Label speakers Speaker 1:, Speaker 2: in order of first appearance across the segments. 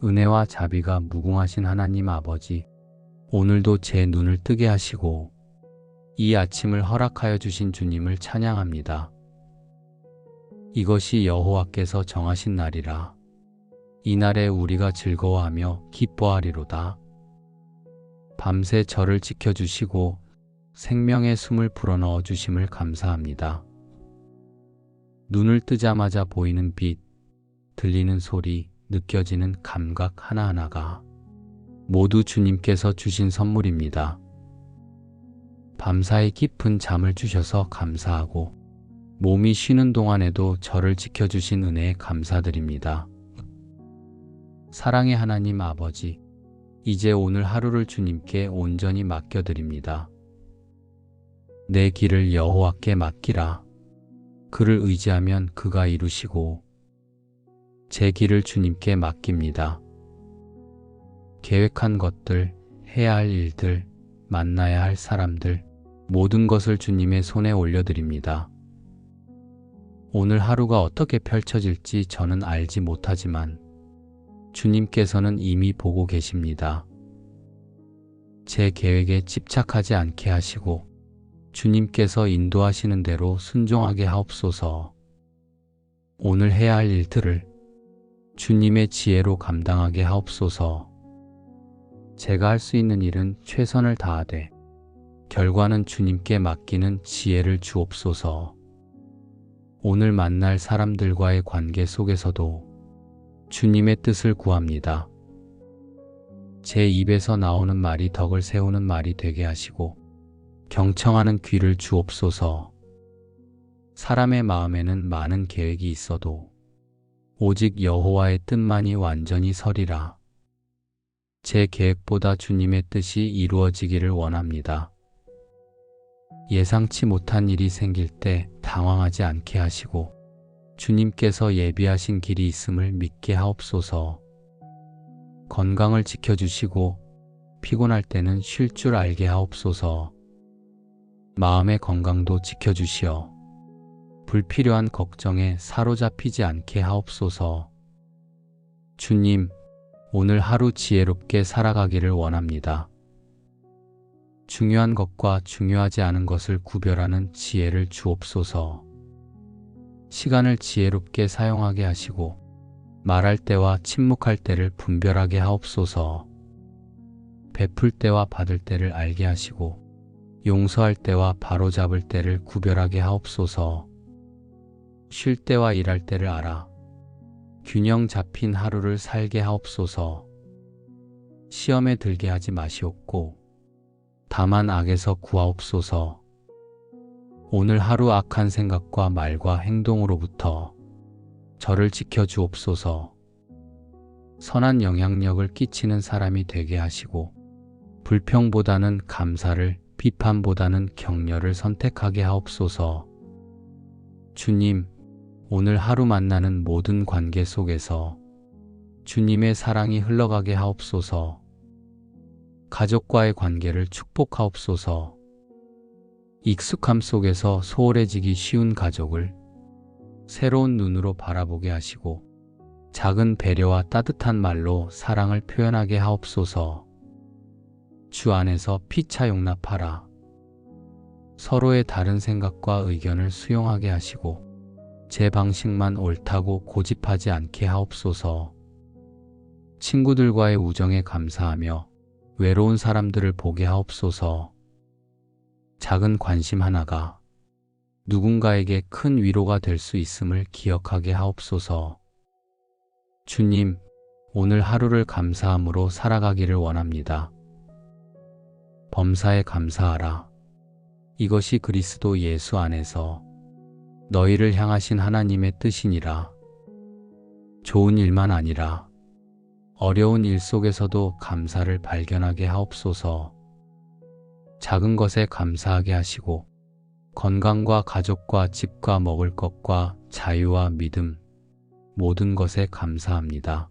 Speaker 1: 은혜와 자비가 무궁하신 하나님 아버지, 오늘도 제 눈을 뜨게 하시고 이 아침을 허락하여 주신 주님을 찬양합니다. 이것이 여호와께서 정하신 날이라. 이날에 우리가 즐거워하며 기뻐하리로다. 밤새 저를 지켜주시고 생명의 숨을 불어넣어 주심을 감사합니다. 눈을 뜨자마자 보이는 빛, 들리는 소리, 느껴지는 감각 하나하나가 모두 주님께서 주신 선물입니다. 밤사이 깊은 잠을 주셔서 감사하고 몸이 쉬는 동안에도 저를 지켜주신 은혜에 감사드립니다. 사랑의 하나님 아버지, 이제 오늘 하루를 주님께 온전히 맡겨드립니다. 내 길을 여호와께 맡기라. 그를 의지하면 그가 이루시고 제 길을 주님께 맡깁니다. 계획한 것들, 해야 할 일들, 만나야 할 사람들, 모든 것을 주님의 손에 올려드립니다. 오늘 하루가 어떻게 펼쳐질지 저는 알지 못하지만 주님께서는 이미 보고 계십니다. 제 계획에 집착하지 않게 하시고 주님께서 인도하시는 대로 순종하게 하옵소서. 오늘 해야 할 일들을 주님의 지혜로 감당하게 하옵소서. 제가 할 수 있는 일은 최선을 다하되 결과는 주님께 맡기는 지혜를 주옵소서. 오늘 만날 사람들과의 관계 속에서도 주님의 뜻을 구합니다. 제 입에서 나오는 말이 덕을 세우는 말이 되게 하시고 경청하는 귀를 주옵소서. 사람의 마음에는 많은 계획이 있어도 오직 여호와의 뜻만이 완전히 서리라. 제 계획보다 주님의 뜻이 이루어지기를 원합니다. 예상치 못한 일이 생길 때 당황하지 않게 하시고 주님께서 예비하신 길이 있음을 믿게 하옵소서. 건강을 지켜주시고 피곤할 때는 쉴 줄 알게 하옵소서. 마음의 건강도 지켜주시어 불필요한 걱정에 사로잡히지 않게 하옵소서. 주님, 오늘 하루 지혜롭게 살아가기를 원합니다. 중요한 것과 중요하지 않은 것을 구별하는 지혜를 주옵소서. 시간을 지혜롭게 사용하게 하시고 말할 때와 침묵할 때를 분별하게 하옵소서. 베풀 때와 받을 때를 알게 하시고 용서할 때와 바로잡을 때를 구별하게 하옵소서. 쉴 때와 일할 때를 알아 균형 잡힌 하루를 살게 하옵소서. 시험에 들게 하지 마시옵고 다만 악에서 구하옵소서. 오늘 하루 악한 생각과 말과 행동으로부터 저를 지켜주옵소서. 선한 영향력을 끼치는 사람이 되게 하시고 불평보다는 감사를, 비판보다는 격려를 선택하게 하옵소서. 주님, 오늘 하루 만나는 모든 관계 속에서 주님의 사랑이 흘러가게 하옵소서. 가족과의 관계를 축복하옵소서. 익숙함 속에서 소홀해지기 쉬운 가족을 새로운 눈으로 바라보게 하시고 작은 배려와 따뜻한 말로 사랑을 표현하게 하옵소서. 주 안에서 피차 용납하라. 서로의 다른 생각과 의견을 수용하게 하시고 제 방식만 옳다고 고집하지 않게 하옵소서. 친구들과의 우정에 감사하며 외로운 사람들을 보게 하옵소서. 작은 관심 하나가 누군가에게 큰 위로가 될 수 있음을 기억하게 하옵소서. 주님, 오늘 하루를 감사함으로 살아가기를 원합니다. 범사에 감사하라. 이것이 그리스도 예수 안에서 너희를 향하신 하나님의 뜻이니라. 좋은 일만 아니라 어려운 일 속에서도 감사를 발견하게 하옵소서. 작은 것에 감사하게 하시고 건강과 가족과 집과 먹을 것과 자유와 믿음, 모든 것에 감사합니다.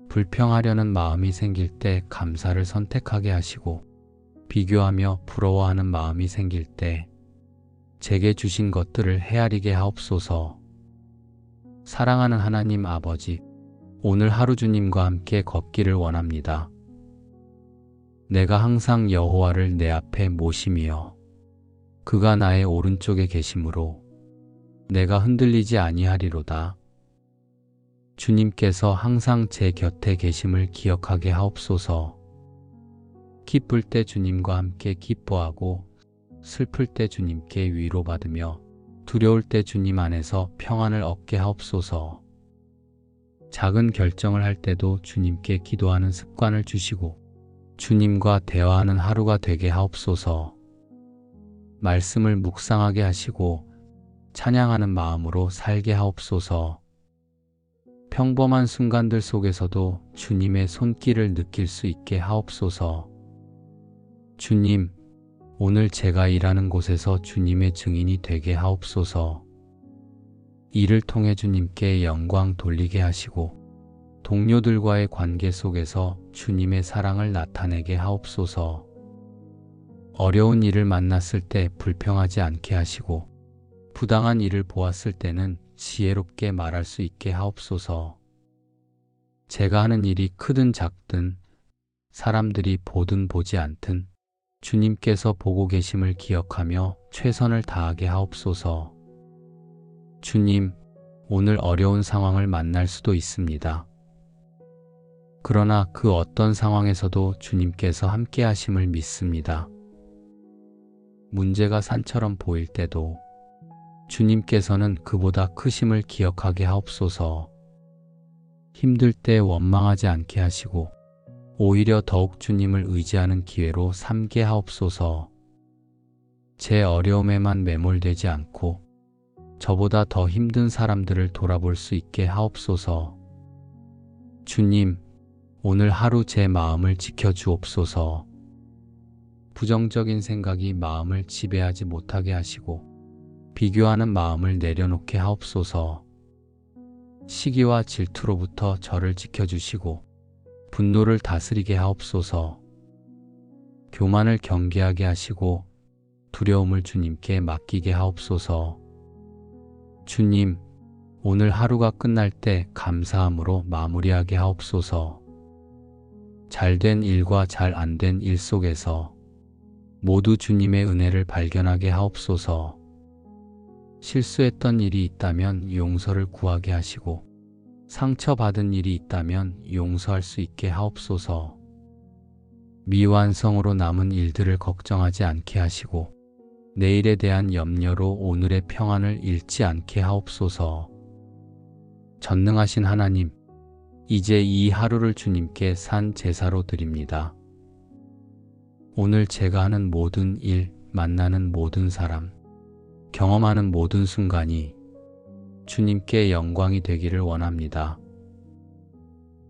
Speaker 1: 불평하려는 마음이 생길 때 감사를 선택하게 하시고 비교하며 부러워하는 마음이 생길 때 제게 주신 것들을 헤아리게 하옵소서. 사랑하는 하나님 아버지, 오늘 하루 주님과 함께 걷기를 원합니다. 내가 항상 여호와를 내 앞에 모심이여 그가 나의 오른쪽에 계심으로 내가 흔들리지 아니하리로다. 주님께서 항상 제 곁에 계심을 기억하게 하옵소서. 기쁠 때 주님과 함께 기뻐하고 슬플 때 주님께 위로받으며 두려울 때 주님 안에서 평안을 얻게 하옵소서. 작은 결정을 할 때도 주님께 기도하는 습관을 주시고 주님과 대화하는 하루가 되게 하옵소서. 말씀을 묵상하게 하시고 찬양하는 마음으로 살게 하옵소서. 평범한 순간들 속에서도 주님의 손길을 느낄 수 있게 하옵소서. 주님, 오늘 제가 일하는 곳에서 주님의 증인이 되게 하옵소서. 이를 통해 주님께 영광 돌리게 하시고 동료들과의 관계 속에서 주님의 사랑을 나타내게 하옵소서. 어려운 일을 만났을 때 불평하지 않게 하시고 부당한 일을 보았을 때는 지혜롭게 말할 수 있게 하옵소서. 제가 하는 일이 크든 작든 사람들이 보든 보지 않든 주님께서 보고 계심을 기억하며 최선을 다하게 하옵소서. 주님, 오늘 어려운 상황을 만날 수도 있습니다. 그러나 그 어떤 상황에서도 주님께서 함께 하심을 믿습니다. 문제가 산처럼 보일 때도 주님께서는 그보다 크심을 기억하게 하옵소서. 힘들 때 원망하지 않게 하시고 오히려 더욱 주님을 의지하는 기회로 삼게 하옵소서. 제 어려움에만 매몰되지 않고 저보다 더 힘든 사람들을 돌아볼 수 있게 하옵소서. 주님, 오늘 하루 제 마음을 지켜주옵소서. 부정적인 생각이 마음을 지배하지 못하게 하시고 비교하는 마음을 내려놓게 하옵소서. 시기와 질투로부터 저를 지켜주시고 분노를 다스리게 하옵소서. 교만을 경계하게 하시고 두려움을 주님께 맡기게 하옵소서. 주님, 오늘 하루가 끝날 때 감사함으로 마무리하게 하옵소서. 잘된 일과 잘 안 된 일 속에서 모두 주님의 은혜를 발견하게 하옵소서. 실수했던 일이 있다면 용서를 구하게 하시고 상처받은 일이 있다면 용서할 수 있게 하옵소서. 미완성으로 남은 일들을 걱정하지 않게 하시고 내일에 대한 염려로 오늘의 평안을 잃지 않게 하옵소서. 전능하신 하나님, 이제 이 하루를 주님께 산 제사로 드립니다. 오늘 제가 하는 모든 일, 만나는 모든 사람, 경험하는 모든 순간이 주님께 영광이 되기를 원합니다.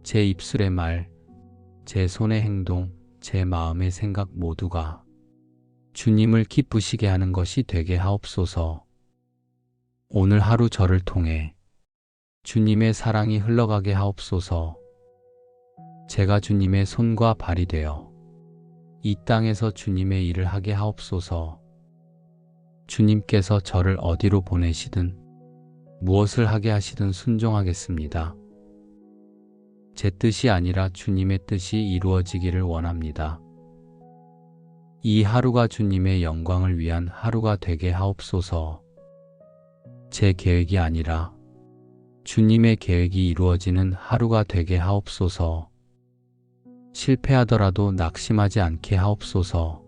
Speaker 1: 제 입술의 말, 제 손의 행동, 제 마음의 생각 모두가 주님을 기쁘시게 하는 것이 되게 하옵소서. 오늘 하루 저를 통해 주님의 사랑이 흘러가게 하옵소서. 제가 주님의 손과 발이 되어 이 땅에서 주님의 일을 하게 하옵소서. 주님께서 저를 어디로 보내시든 무엇을 하게 하시든 순종하겠습니다. 제 뜻이 아니라 주님의 뜻이 이루어지기를 원합니다. 이 하루가 주님의 영광을 위한 하루가 되게 하옵소서. 제 계획이 아니라 주님의 계획이 이루어지는 하루가 되게 하옵소서. 실패하더라도 낙심하지 않게 하옵소서.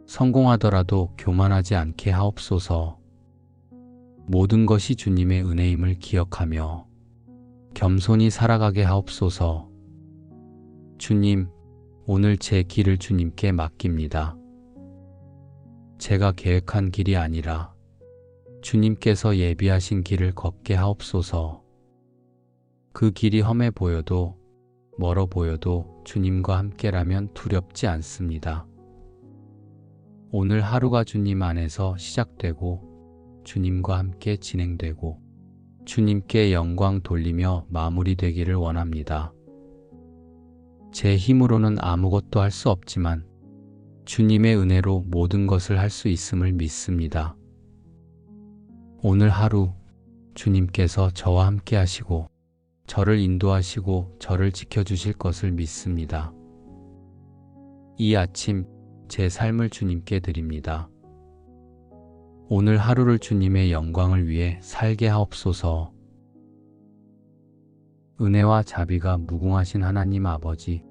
Speaker 1: 성공하더라도 교만하지 않게 하옵소서. 모든 것이 주님의 은혜임을 기억하며 겸손히 살아가게 하옵소서. 주님, 오늘 제 길을 주님께 맡깁니다. 제가 계획한 길이 아니라 주님께서 예비하신 길을 걷게 하옵소서. 그 길이 험해 보여도 멀어 보여도 주님과 함께라면 두렵지 않습니다. 오늘 하루가 주님 안에서 시작되고 주님과 함께 진행되고 주님께 영광 돌리며 마무리되기를 원합니다. 제 힘으로는 아무것도 할 수 없지만 주님의 은혜로 모든 것을 할 수 있음을 믿습니다. 오늘 하루 주님께서 저와 함께 하시고 저를 인도하시고 저를 지켜주실 것을 믿습니다. 이 아침 제 삶을 주님께 드립니다. 오늘 하루를 주님의 영광을 위해 살게 하옵소서. 은혜와 자비가 무궁하신 하나님 아버지,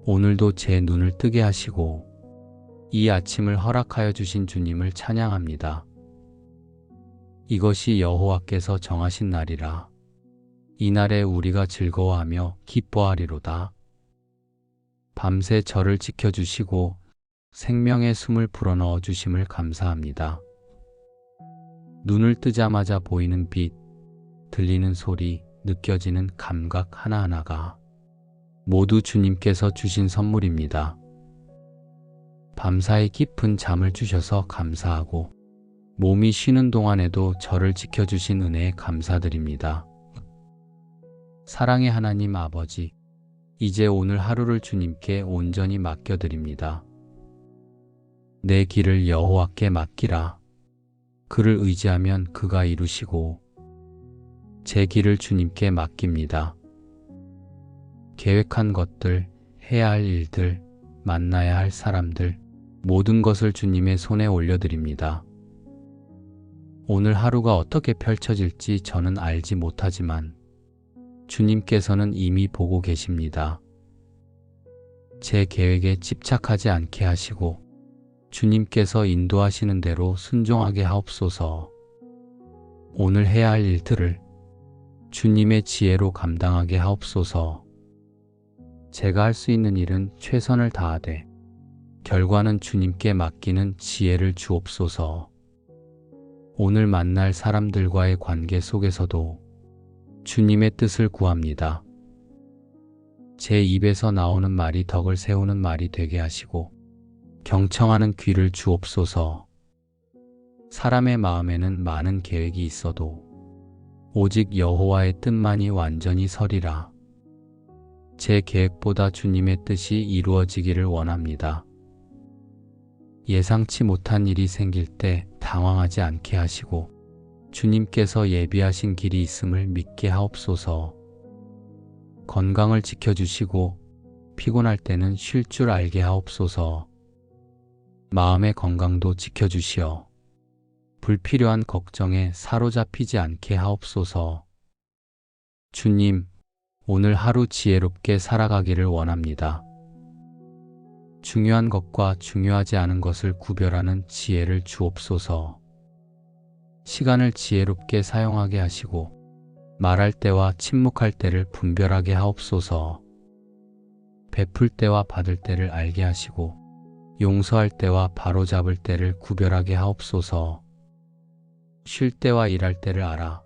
Speaker 1: 오늘도 제 눈을 뜨게 하시고 이 아침을 허락하여 주신 주님을 찬양합니다. 이것이 여호와께서 정하신 날이라. 이날에 우리가 즐거워하며 기뻐하리로다. 밤새 저를 지켜주시고 생명의 숨을 불어넣어 주심을 감사합니다. 눈을 뜨자마자 보이는 빛, 들리는 소리, 느껴지는 감각 하나하나가 모두 주님께서 주신 선물입니다. 밤사이 깊은 잠을 주셔서 감사하고 몸이 쉬는 동안에도 저를 지켜주신 은혜에 감사드립니다. 사랑의 하나님 아버지, 이제 오늘 하루를 주님께 온전히 맡겨드립니다. 내 길을 여호와께 맡기라. 그를 의지하면 그가 이루시고 제 길을 주님께 맡깁니다. 계획한 것들, 해야 할 일들, 만나야 할 사람들, 모든 것을 주님의 손에 올려드립니다. 오늘 하루가 어떻게 펼쳐질지 저는 알지 못하지만 주님께서는 이미 보고 계십니다. 제 계획에 집착하지 않게 하시고 주님께서 인도하시는 대로 순종하게 하옵소서. 오늘 해야 할 일들을 주님의 지혜로 감당하게 하옵소서. 제가 할 수 있는 일은 최선을 다하되 결과는 주님께 맡기는 지혜를 주옵소서. 오늘 만날 사람들과의 관계 속에서도 주님의 뜻을 구합니다. 제 입에서 나오는 말이 덕을 세우는 말이 되게 하시고 경청하는 귀를 주옵소서. 사람의 마음에는 많은 계획이 있어도 오직 여호와의 뜻만이 완전히 서리라. 제 계획보다 주님의 뜻이 이루어지기를 원합니다. 예상치 못한 일이 생길 때 당황하지 않게 하시고 주님께서 예비하신 길이 있음을 믿게 하옵소서. 건강을 지켜주시고 피곤할 때는 쉴 줄 알게 하옵소서. 마음의 건강도 지켜주시어 불필요한 걱정에 사로잡히지 않게 하옵소서. 주님, 오늘 하루 지혜롭게 살아가기를 원합니다. 중요한 것과 중요하지 않은 것을 구별하는 지혜를 주옵소서. 시간을 지혜롭게 사용하게 하시고 말할 때와 침묵할 때를 분별하게 하옵소서. 베풀 때와 받을 때를 알게 하시고 용서할 때와 바로잡을 때를 구별하게 하옵소서. 쉴 때와 일할 때를 알아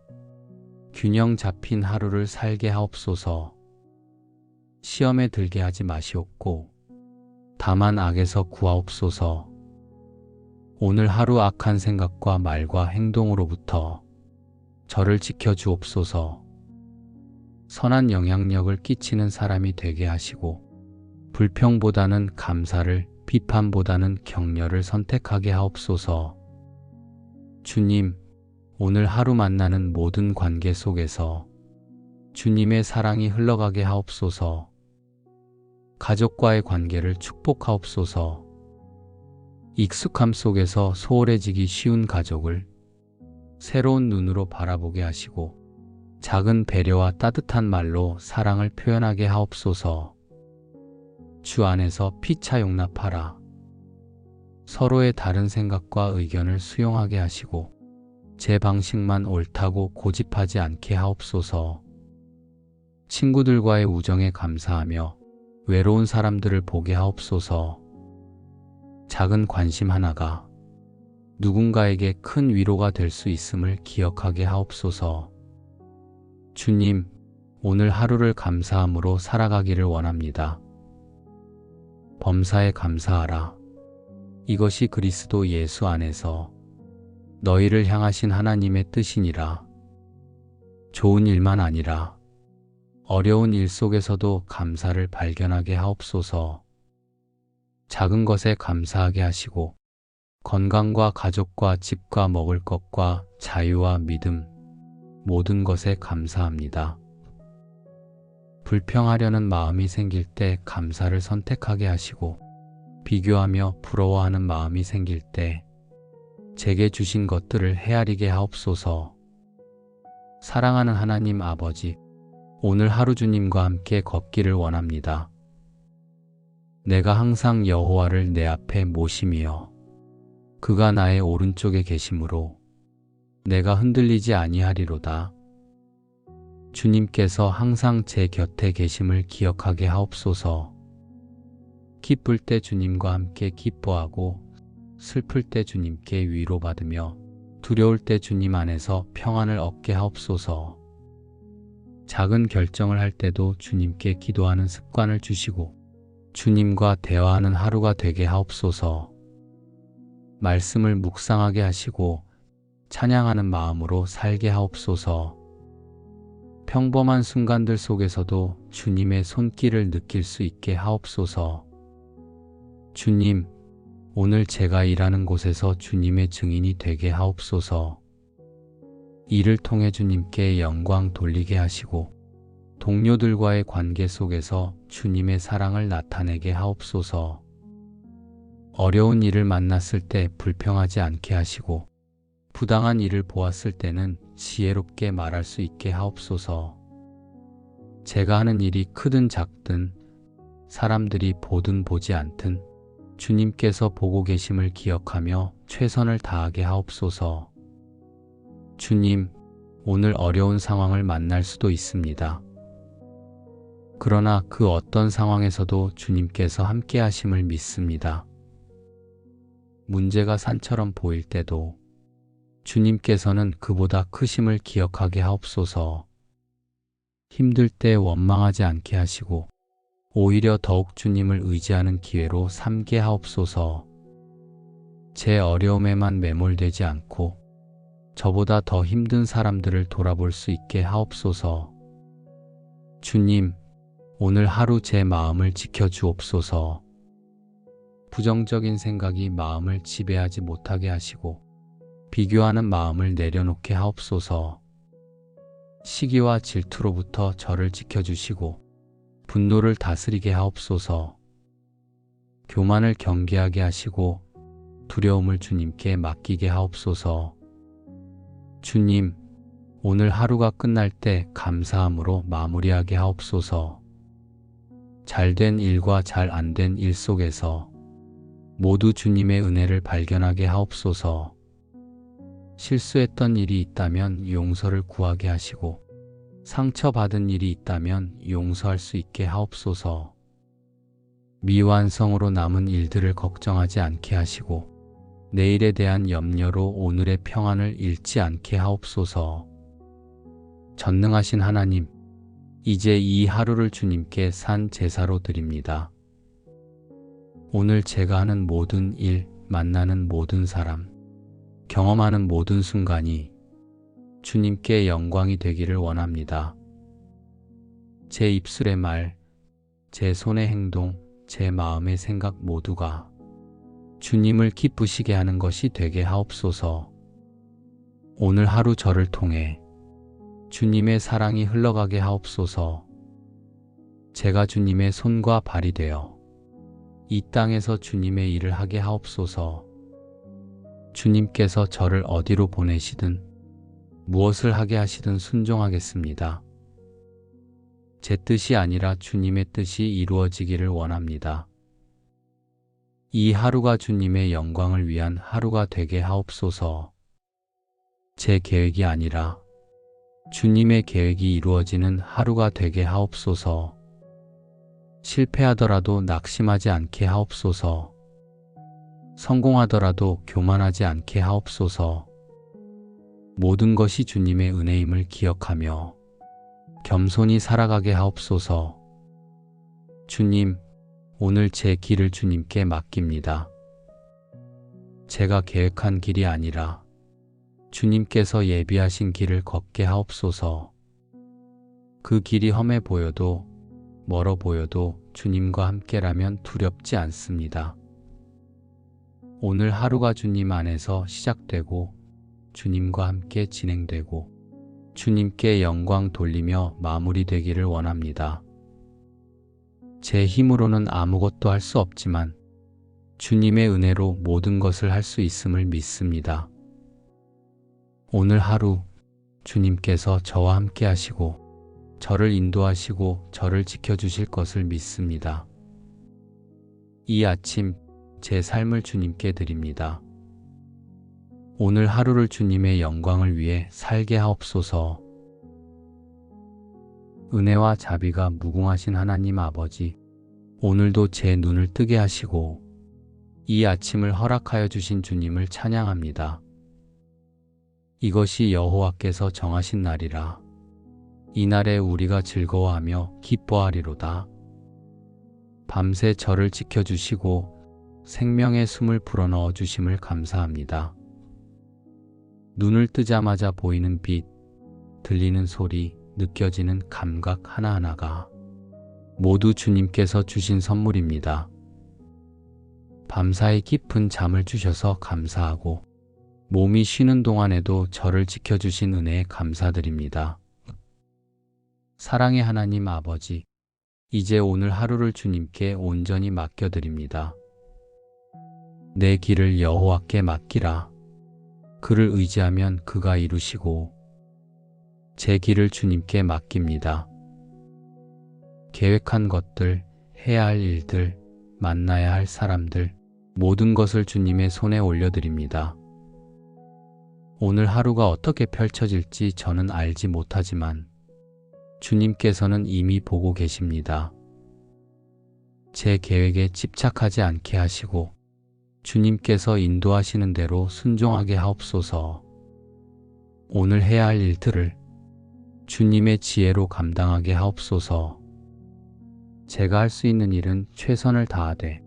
Speaker 1: 균형 잡힌 하루를 살게 하옵소서. 시험에 들게 하지 마시옵고 다만 악에서 구하옵소서. 오늘 하루 악한 생각과 말과 행동으로부터 저를 지켜주옵소서. 선한 영향력을 끼치는 사람이 되게 하시고 불평보다는 감사를, 비판보다는 격려를 선택하게 하옵소서. 주님, 오늘 하루 만나는 모든 관계 속에서 주님의 사랑이 흘러가게 하옵소서. 가족과의 관계를 축복하옵소서. 익숙함 속에서 소홀해지기 쉬운 가족을 새로운 눈으로 바라보게 하시고 작은 배려와 따뜻한 말로 사랑을 표현하게 하옵소서. 주 안에서 피차 용납하라. 서로의 다른 생각과 의견을 수용하게 하시고 제 방식만 옳다고 고집하지 않게 하옵소서. 친구들과의 우정에 감사하며 외로운 사람들을 보게 하옵소서. 작은 관심 하나가 누군가에게 큰 위로가 될 수 있음을 기억하게 하옵소서. 주님, 오늘 하루를 감사함으로 살아가기를 원합니다. 범사에 감사하라. 이것이 그리스도 예수 안에서 너희를 향하신 하나님의 뜻이니라. 좋은 일만 아니라 어려운 일 속에서도 감사를 발견하게 하옵소서. 작은 것에 감사하게 하시고 건강과 가족과 집과 먹을 것과 자유와 믿음 모든 것에 감사합니다. 불평하려는 마음이 생길 때 감사를 선택하게 하시고, 비교하며 부러워하는 마음이 생길 때 제게 주신 것들을 헤아리게 하옵소서. 사랑하는 하나님 아버지, 오늘 하루 주님과 함께 걷기를 원합니다. 내가 항상 여호와를 내 앞에 모심이여 그가 나의 오른쪽에 계심으로 내가 흔들리지 아니하리로다. 주님께서 항상 제 곁에 계심을 기억하게 하옵소서. 기쁠 때 주님과 함께 기뻐하고, 슬플 때 주님께 위로받으며, 두려울 때 주님 안에서 평안을 얻게 하옵소서. 작은 결정을 할 때도 주님께 기도하는 습관을 주시고, 주님과 대화하는 하루가 되게 하옵소서. 말씀을 묵상하게 하시고 찬양하는 마음으로 살게 하옵소서. 평범한 순간들 속에서도 주님의 손길을 느낄 수 있게 하옵소서. 주님, 오늘 제가 일하는 곳에서 주님의 증인이 되게 하옵소서. 이를 통해 주님께 영광 돌리게 하시고, 동료들과의 관계 속에서 주님의 사랑을 나타내게 하옵소서. 어려운 일을 만났을 때 불평하지 않게 하시고, 부당한 일을 보았을 때는 지혜롭게 말할 수 있게 하옵소서. 제가 하는 일이 크든 작든, 사람들이 보든 보지 않든 주님께서 보고 계심을 기억하며 최선을 다하게 하옵소서. 주님, 오늘 어려운 상황을 만날 수도 있습니다. 그러나 그 어떤 상황에서도 주님께서 함께 하심을 믿습니다. 문제가 산처럼 보일 때도 주님께서는 그보다 크심을 기억하게 하옵소서. 힘들 때 원망하지 않게 하시고, 오히려 더욱 주님을 의지하는 기회로 삼게 하옵소서. 제 어려움에만 매몰되지 않고 저보다 더 힘든 사람들을 돌아볼 수 있게 하옵소서. 주님, 오늘 하루 제 마음을 지켜주옵소서. 부정적인 생각이 마음을 지배하지 못하게 하시고, 비교하는 마음을 내려놓게 하옵소서. 시기와 질투로부터 저를 지켜주시고, 분노를 다스리게 하옵소서. 교만을 경계하게 하시고, 두려움을 주님께 맡기게 하옵소서. 주님, 오늘 하루가 끝날 때 감사함으로 마무리하게 하옵소서. 잘된 일과 잘 안 된 일 속에서 모두 주님의 은혜를 발견하게 하옵소서. 실수했던 일이 있다면 용서를 구하게 하시고, 상처받은 일이 있다면 용서할 수 있게 하옵소서. 미완성으로 남은 일들을 걱정하지 않게 하시고, 내일에 대한 염려로 오늘의 평안을 잃지 않게 하옵소서. 전능하신 하나님, 이제 이 하루를 주님께 산 제사로 드립니다. 오늘 제가 하는 모든 일, 만나는 모든 사람, 경험하는 모든 순간이 주님께 영광이 되기를 원합니다. 제 입술의 말, 제 손의 행동, 제 마음의 생각 모두가 주님을 기쁘시게 하는 것이 되게 하옵소서. 오늘 하루 저를 통해 주님의 사랑이 흘러가게 하옵소서. 제가 주님의 손과 발이 되어 이 땅에서 주님의 일을 하게 하옵소서. 주님께서 저를 어디로 보내시든 무엇을 하게 하시든 순종하겠습니다. 제 뜻이 아니라 주님의 뜻이 이루어지기를 원합니다. 이 하루가 주님의 영광을 위한 하루가 되게 하옵소서. 제 계획이 아니라 주님의 계획이 이루어지는 하루가 되게 하옵소서. 실패하더라도 낙심하지 않게 하옵소서. 성공하더라도 교만하지 않게 하옵소서. 모든 것이 주님의 은혜임을 기억하며 겸손히 살아가게 하옵소서. 주님, 오늘 제 길을 주님께 맡깁니다. 제가 계획한 길이 아니라 주님께서 예비하신 길을 걷게 하옵소서. 그 길이 험해 보여도 멀어 보여도 주님과 함께라면 두렵지 않습니다. 오늘 하루가 주님 안에서 시작되고 주님과 함께 진행되고 주님께 영광 돌리며 마무리되기를 원합니다. 제 힘으로는 아무것도 할 수 없지만 주님의 은혜로 모든 것을 할 수 있음을 믿습니다. 오늘 하루 주님께서 저와 함께 하시고 저를 인도하시고 저를 지켜주실 것을 믿습니다. 이 아침 제 삶을 주님께 드립니다. 오늘 하루를 주님의 영광을 위해 살게 하옵소서. 은혜와 자비가 무궁하신 하나님 아버지, 오늘도 제 눈을 뜨게 하시고 이 아침을 허락하여 주신 주님을 찬양합니다. 이것이 여호와께서 정하신 날이라. 이날에 우리가 즐거워하며 기뻐하리로다. 밤새 저를 지켜주시고 생명의 숨을 불어넣어 주심을 감사합니다. 눈을 뜨자마자 보이는 빛, 들리는 소리, 느껴지는 감각 하나하나가 모두 주님께서 주신 선물입니다. 밤사이 깊은 잠을 주셔서 감사하고 몸이 쉬는 동안에도 저를 지켜주신 은혜에 감사드립니다. 사랑의 하나님 아버지, 이제 오늘 하루를 주님께 온전히 맡겨드립니다. 내 길을 여호와께 맡기라. 그를 의지하면 그가 이루시고 제 길을 주님께 맡깁니다. 계획한 것들, 해야 할 일들, 만나야 할 사람들, 모든 것을 주님의 손에 올려드립니다. 오늘 하루가 어떻게 펼쳐질지 저는 알지 못하지만 주님께서는 이미 보고 계십니다. 제 계획에 집착하지 않게 하시고 주님께서 인도하시는 대로 순종하게 하옵소서. 오늘 해야 할 일들을 주님의 지혜로 감당하게 하옵소서. 제가 할 수 있는 일은 최선을 다하되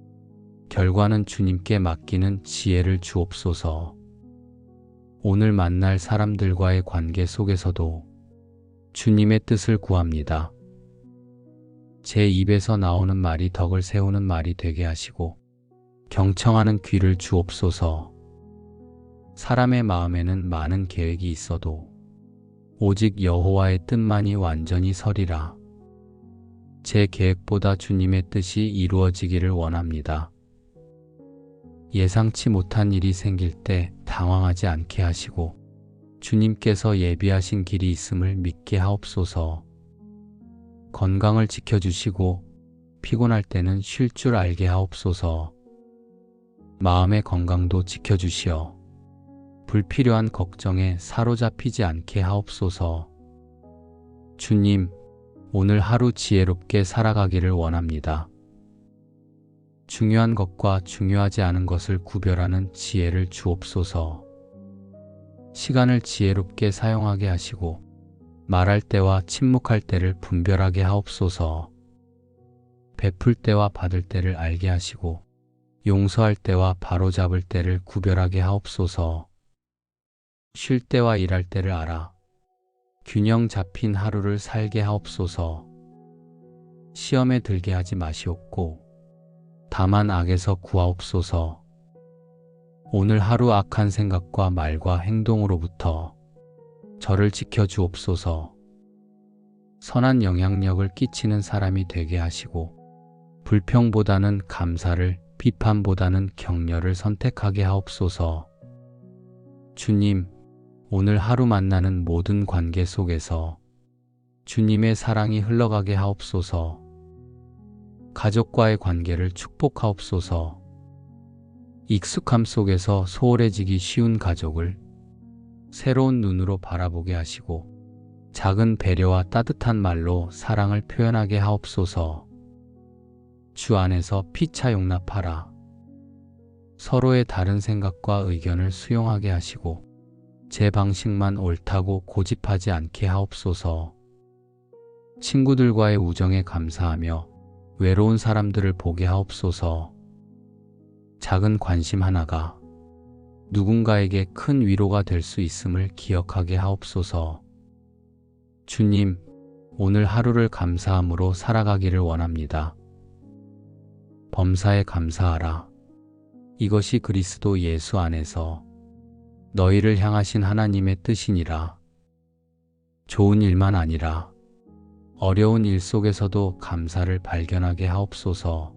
Speaker 1: 결과는 주님께 맡기는 지혜를 주옵소서. 오늘 만날 사람들과의 관계 속에서도 주님의 뜻을 구합니다. 제 입에서 나오는 말이 덕을 세우는 말이 되게 하시고 경청하는 귀를 주옵소서. 사람의 마음에는 많은 계획이 있어도 오직 여호와의 뜻만이 완전히 서리라. 제 계획보다 주님의 뜻이 이루어지기를 원합니다. 예상치 못한 일이 생길 때 당황하지 않게 하시고 주님께서 예비하신 길이 있음을 믿게 하옵소서. 건강을 지켜주시고 피곤할 때는 쉴 줄 알게 하옵소서. 마음의 건강도 지켜주시어 불필요한 걱정에 사로잡히지 않게 하옵소서. 주님, 오늘 하루 지혜롭게 살아가기를 원합니다. 중요한 것과 중요하지 않은 것을 구별하는 지혜를 주옵소서. 시간을 지혜롭게 사용하게 하시고 말할 때와 침묵할 때를 분별하게 하옵소서. 베풀 때와 받을 때를 알게 하시고 용서할 때와 바로잡을 때를 구별하게 하옵소서. 쉴 때와 일할 때를 알아 균형 잡힌 하루를 살게 하옵소서. 시험에 들게 하지 마시옵고 다만 악에서 구하옵소서. 오늘 하루 악한 생각과 말과 행동으로부터 저를 지켜주옵소서. 선한 영향력을 끼치는 사람이 되게 하시고 불평보다는 감사를, 비판보다는 격려를 선택하게 하옵소서. 주님, 오늘 하루 만나는 모든 관계 속에서 주님의 사랑이 흘러가게 하옵소서. 가족과의 관계를 축복하옵소서. 익숙함 속에서 소홀해지기 쉬운 가족을 새로운 눈으로 바라보게 하시고 작은 배려와 따뜻한 말로 사랑을 표현하게 하옵소서. 주 안에서 피차 용납하라. 서로의 다른 생각과 의견을 수용하게 하시고 제 방식만 옳다고 고집하지 않게 하옵소서. 친구들과의 우정에 감사하며 외로운 사람들을 보게 하옵소서. 작은 관심 하나가 누군가에게 큰 위로가 될 수 있음을 기억하게 하옵소서. 주님, 오늘 하루를 감사함으로 살아가기를 원합니다. 범사에 감사하라. 이것이 그리스도 예수 안에서 너희를 향하신 하나님의 뜻이니라. 좋은 일만 아니라 어려운 일 속에서도 감사를 발견하게 하옵소서.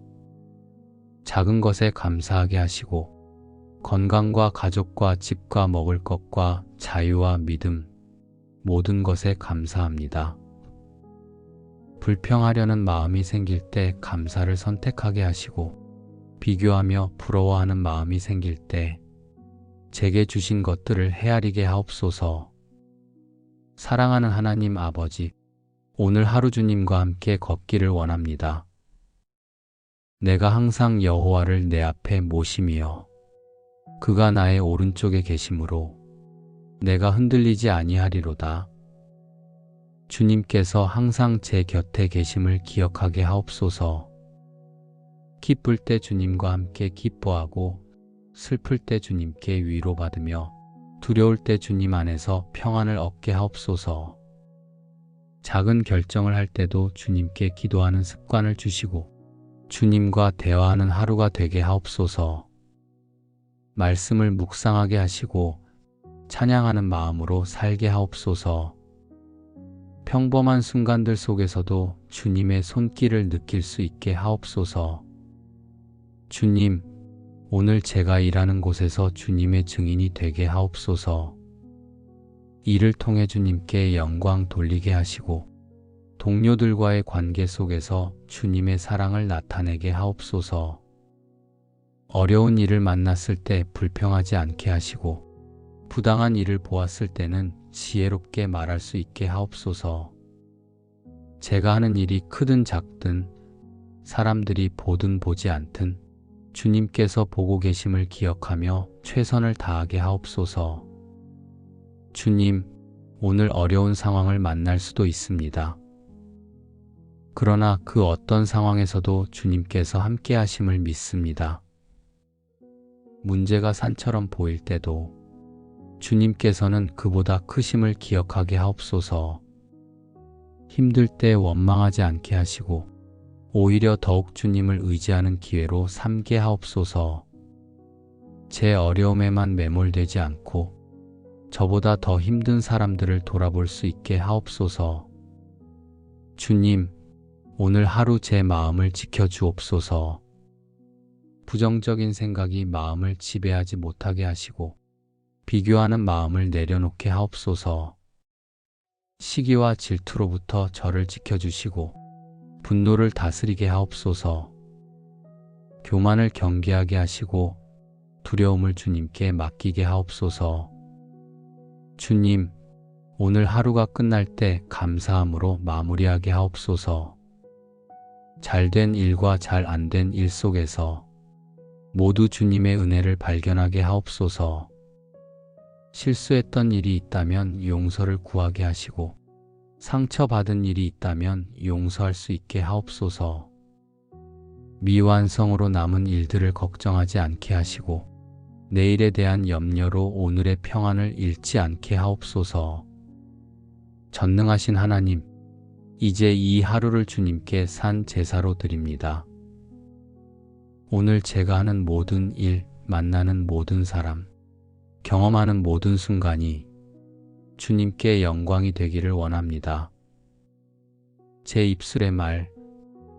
Speaker 1: 작은 것에 감사하게 하시고 건강과 가족과 집과 먹을 것과 자유와 믿음 모든 것에 감사합니다. 불평하려는 마음이 생길 때 감사를 선택하게 하시고 비교하며 부러워하는 마음이 생길 때 제게 주신 것들을 헤아리게 하옵소서. 사랑하는 하나님 아버지, 오늘 하루 주님과 함께 걷기를 원합니다. 내가 항상 여호와를 내 앞에 모심이여 그가 나의 오른쪽에 계심으로 내가 흔들리지 아니하리로다. 주님께서 항상 제 곁에 계심을 기억하게 하옵소서. 기쁠 때 주님과 함께 기뻐하고 슬플 때 주님께 위로받으며 두려울 때 주님 안에서 평안을 얻게 하옵소서. 작은 결정을 할 때도 주님께 기도하는 습관을 주시고 주님과 대화하는 하루가 되게 하옵소서. 말씀을 묵상하게 하시고 찬양하는 마음으로 살게 하옵소서. 평범한 순간들 속에서도 주님의 손길을 느낄 수 있게 하옵소서. 주님, 오늘 제가 일하는 곳에서 주님의 증인이 되게 하옵소서. 이를 통해 주님께 영광 돌리게 하시고 동료들과의 관계 속에서 주님의 사랑을 나타내게 하옵소서. 어려운 일을 만났을 때 불평하지 않게 하시고 부당한 일을 보았을 때는 지혜롭게 말할 수 있게 하옵소서. 제가 하는 일이 크든 작든 사람들이 보든 보지 않든 주님께서 보고 계심을 기억하며 최선을 다하게 하옵소서. 주님, 오늘 어려운 상황을 만날 수도 있습니다. 그러나 그 어떤 상황에서도 주님께서 함께 하심을 믿습니다. 문제가 산처럼 보일 때도 주님께서는 그보다 크심을 기억하게 하옵소서. 힘들 때 원망하지 않게 하시고 오히려 더욱 주님을 의지하는 기회로 삼게 하옵소서. 제 어려움에만 매몰되지 않고 저보다 더 힘든 사람들을 돌아볼 수 있게 하옵소서. 주님, 오늘 하루 제 마음을 지켜주옵소서. 부정적인 생각이 마음을 지배하지 못하게 하시고 비교하는 마음을 내려놓게 하옵소서. 시기와 질투로부터 저를 지켜주시고 분노를 다스리게 하옵소서. 교만을 경계하게 하시고 두려움을 주님께 맡기게 하옵소서. 주님, 오늘 하루가 끝날 때 감사함으로 마무리하게 하옵소서. 잘된 일과 잘 안 된 일 속에서 모두 주님의 은혜를 발견하게 하옵소서. 실수했던 일이 있다면 용서를 구하게 하시고 상처받은 일이 있다면 용서할 수 있게 하옵소서. 미완성으로 남은 일들을 걱정하지 않게 하시고 내일에 대한 염려로 오늘의 평안을 잃지 않게 하옵소서. 전능하신 하나님, 이제 이 하루를 주님께 산 제사로 드립니다. 오늘 제가 하는 모든 일, 만나는 모든 사람, 경험하는 모든 순간이 주님께 영광이 되기를 원합니다. 제 입술의 말,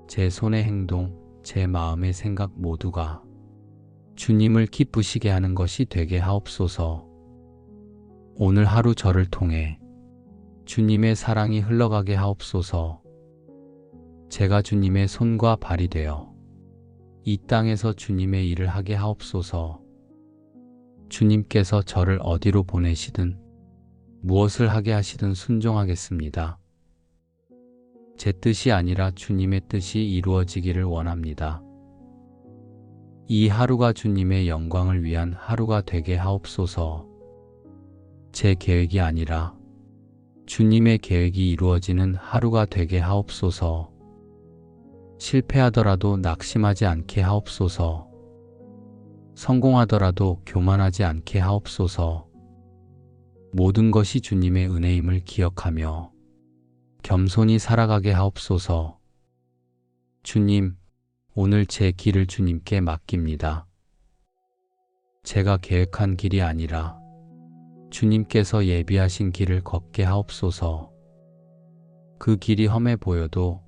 Speaker 1: 제 손의 행동, 제 마음의 생각 모두가 주님을 기쁘시게 하는 것이 되게 하옵소서. 오늘 하루 저를 통해 주님의 사랑이 흘러가게 하옵소서. 제가 주님의 손과 발이 되어 이 땅에서 주님의 일을 하게 하옵소서. 주님께서 저를 어디로 보내시든 무엇을 하게 하시든 순종하겠습니다. 제 뜻이 아니라 주님의 뜻이 이루어지기를 원합니다. 이 하루가 주님의 영광을 위한 하루가 되게 하옵소서. 제 계획이 아니라 주님의 계획이 이루어지는 하루가 되게 하옵소서. 실패하더라도 낙심하지 않게 하옵소서. 성공하더라도 교만하지 않게 하옵소서. 모든 것이 주님의 은혜임을 기억하며 겸손히 살아가게 하옵소서. 주님, 오늘 제 길을 주님께 맡깁니다. 제가 계획한 길이 아니라 주님께서 예비하신 길을 걷게 하옵소서. 그 길이 험해 보여도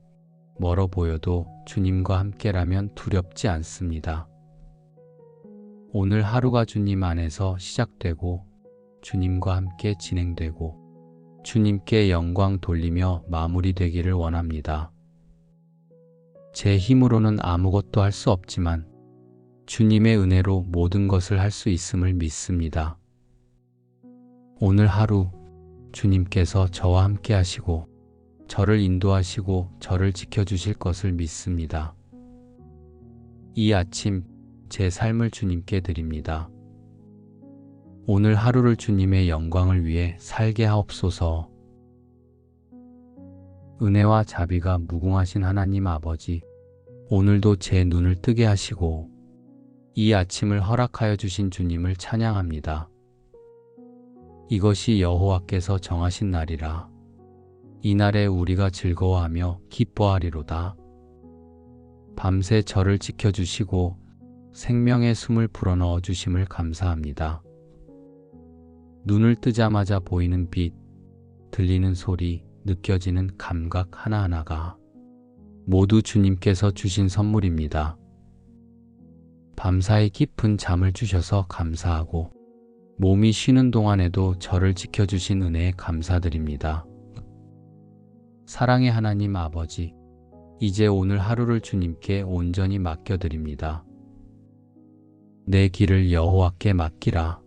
Speaker 1: 멀어 보여도 주님과 함께라면 두렵지 않습니다. 오늘 하루가 주님 안에서 시작되고 주님과 함께 진행되고 주님께 영광 돌리며 마무리되기를 원합니다. 제 힘으로는 아무것도 할 수 없지만 주님의 은혜로 모든 것을 할 수 있음을 믿습니다. 오늘 하루 주님께서 저와 함께 하시고 저를 인도하시고 저를 지켜주실 것을 믿습니다. 이 아침 제 삶을 주님께 드립니다. 오늘 하루를 주님의 영광을 위해 살게 하옵소서. 은혜와 자비가 무궁하신 하나님 아버지, 오늘도 제 눈을 뜨게 하시고 이 아침을 허락하여 주신 주님을 찬양합니다. 이것이 여호와께서 정하신 날이라. 이날에 우리가 즐거워하며 기뻐하리로다. 밤새 저를 지켜주시고 생명의 숨을 불어넣어 주심을 감사합니다. 눈을 뜨자마자 보이는 빛, 들리는 소리, 느껴지는 감각 하나하나가 모두 주님께서 주신 선물입니다. 밤사이 깊은 잠을 주셔서 감사하고 몸이 쉬는 동안에도 저를 지켜주신 은혜에 감사드립니다. 사랑의 하나님 아버지, 이제 오늘 하루를 주님께 온전히 맡겨드립니다. 내 길을 여호와께 맡기라.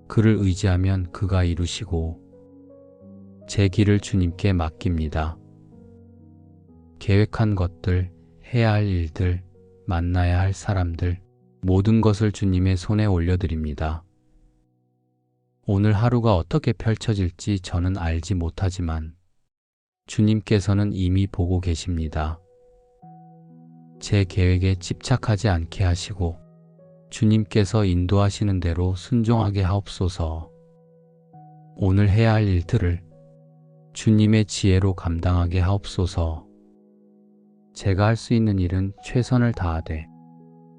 Speaker 1: 그를 의지하면 그가 이루시고 제 길을 주님께 맡깁니다. 계획한 것들, 해야 할 일들, 만나야 할 사람들, 모든 것을 주님의 손에 올려드립니다. 오늘 하루가 어떻게 펼쳐질지 저는 알지 못하지만 주님께서는 이미 보고 계십니다. 제 계획에 집착하지 않게 하시고 주님께서 인도하시는 대로 순종하게 하옵소서. 오늘 해야 할 일들을 주님의 지혜로 감당하게 하옵소서. 제가 할 수 있는 일은 최선을 다하되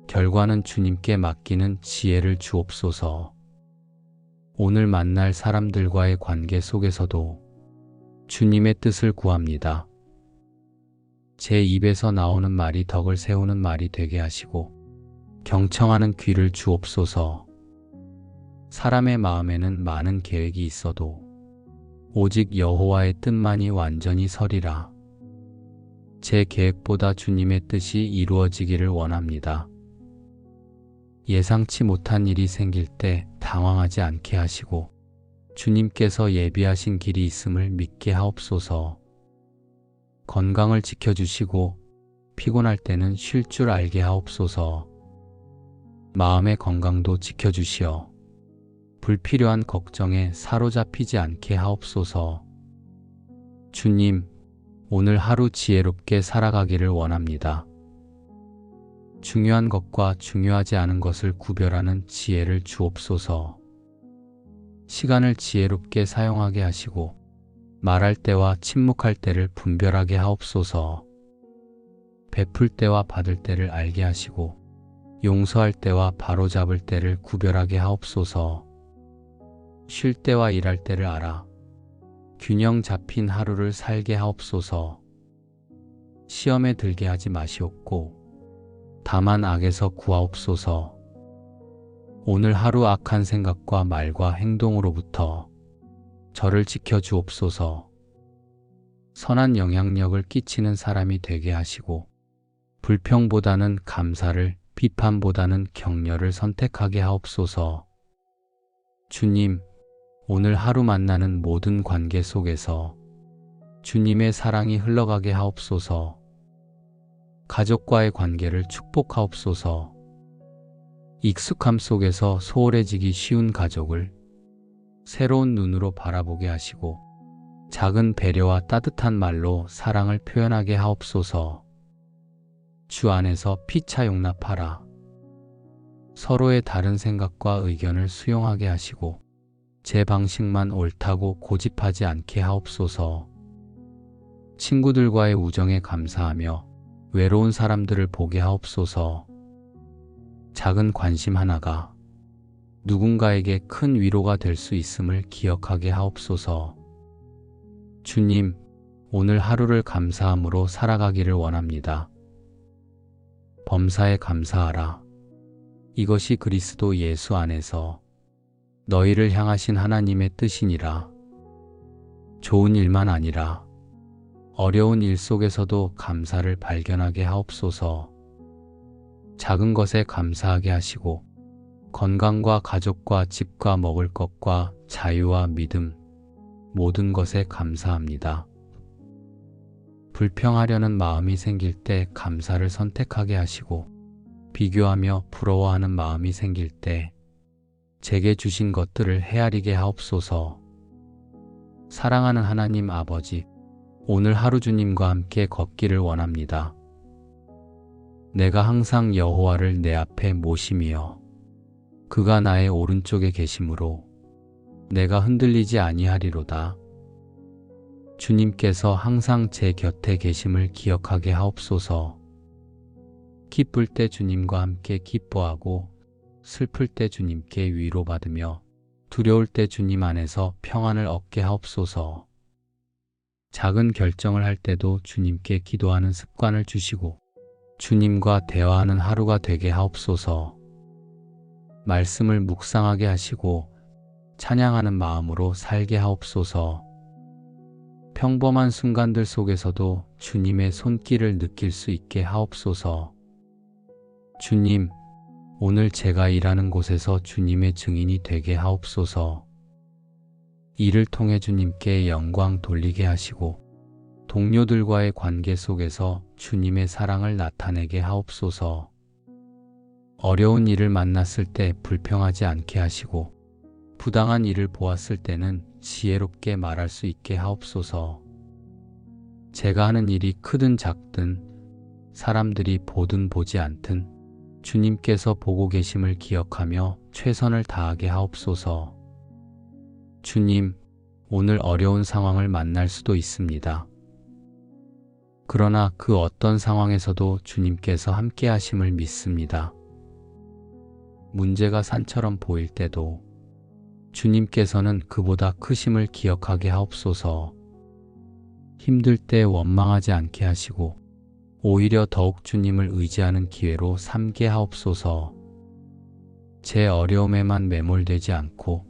Speaker 1: 결과는 주님께 맡기는 지혜를 주옵소서. 오늘 만날 사람들과의 관계 속에서도 주님의 뜻을 구합니다. 제 입에서 나오는 말이 덕을 세우는 말이 되게 하시고 경청하는 귀를 주옵소서. 사람의 마음에는 많은 계획이 있어도 오직 여호와의 뜻만이 완전히 서리라. 제 계획보다 주님의 뜻이 이루어지기를 원합니다. 예상치 못한 일이 생길 때 당황하지 않게 하시고 주님께서 예비하신 길이 있음을 믿게 하옵소서. 건강을 지켜주시고 피곤할 때는 쉴 줄 알게 하옵소서. 마음의 건강도 지켜주시어 불필요한 걱정에 사로잡히지 않게 하옵소서. 주님, 오늘 하루 지혜롭게 살아가기를 원합니다. 중요한 것과 중요하지 않은 것을 구별하는 지혜를 주옵소서. 시간을 지혜롭게 사용하게 하시고 말할 때와 침묵할 때를 분별하게 하옵소서. 베풀 때와 받을 때를 알게 하시고 용서할 때와 바로잡을 때를 구별하게 하옵소서. 쉴 때와 일할 때를 알아 균형 잡힌 하루를 살게 하옵소서. 시험에 들게 하지 마시옵고 다만 악에서 구하옵소서. 오늘 하루 악한 생각과 말과 행동으로부터 저를 지켜주옵소서. 선한 영향력을 끼치는 사람이 되게 하시고 불평보다는 감사를, 비판보다는 격려를 선택하게 하옵소서. 주님, 오늘 하루 만나는 모든 관계 속에서 주님의 사랑이 흘러가게 하옵소서. 가족과의 관계를 축복하옵소서. 익숙함 속에서 소홀해지기 쉬운 가족을 새로운 눈으로 바라보게 하시고 작은 배려와 따뜻한 말로 사랑을 표현하게 하옵소서. 주 안에서 피차 용납하라. 서로의 다른 생각과 의견을 수용하게 하시고 제 방식만 옳다고 고집하지 않게 하옵소서. 친구들과의 우정에 감사하며 외로운 사람들을 보게 하옵소서. 작은 관심 하나가 누군가에게 큰 위로가 될 수 있음을 기억하게 하옵소서. 주님, 오늘 하루를 감사함으로 살아가기를 원합니다. 범사에 감사하라. 이것이 그리스도 예수 안에서 너희를 향하신 하나님의 뜻이니라. 좋은 일만 아니라 어려운 일 속에서도 감사를 발견하게 하옵소서. 작은 것에 감사하게 하시고 건강과 가족과 집과 먹을 것과 자유와 믿음 모든 것에 감사합니다. 불평하려는 마음이 생길 때 감사를 선택하게 하시고 비교하며 부러워하는 마음이 생길 때 제게 주신 것들을 헤아리게 하옵소서. 사랑하는 하나님 아버지, 오늘 하루 주님과 함께 걷기를 원합니다. 내가 항상 여호와를 내 앞에 모심이여 그가 나의 오른쪽에 계심으로 내가 흔들리지 아니하리로다. 주님께서 항상 제 곁에 계심을 기억하게 하옵소서. 기쁠 때 주님과 함께 기뻐하고 슬플 때 주님께 위로받으며 두려울 때 주님 안에서 평안을 얻게 하옵소서. 작은 결정을 할 때도 주님께 기도하는 습관을 주시고 주님과 대화하는 하루가 되게 하옵소서. 말씀을 묵상하게 하시고 찬양하는 마음으로 살게 하옵소서. 평범한 순간들 속에서도 주님의 손길을 느낄 수 있게 하옵소서. 주님, 오늘 제가 일하는 곳에서 주님의 증인이 되게 하옵소서. 이를 통해 주님께 영광 돌리게 하시고 동료들과의 관계 속에서 주님의 사랑을 나타내게 하옵소서. 어려운 일을 만났을 때 불평하지 않게 하시고 부당한 일을 보았을 때는 지혜롭게 말할 수 있게 하옵소서. 제가 하는 일이 크든 작든 사람들이 보든 보지 않든 주님께서 보고 계심을 기억하며 최선을 다하게 하옵소서. 주님, 오늘 어려운 상황을 만날 수도 있습니다. 그러나 그 어떤 상황에서도 주님께서 함께 하심을 믿습니다. 문제가 산처럼 보일 때도 주님께서는 그보다 크심을 기억하게 하옵소서. 힘들 때 원망하지 않게 하시고 오히려 더욱 주님을 의지하는 기회로 삼게 하옵소서. 제 어려움에만 매몰되지 않고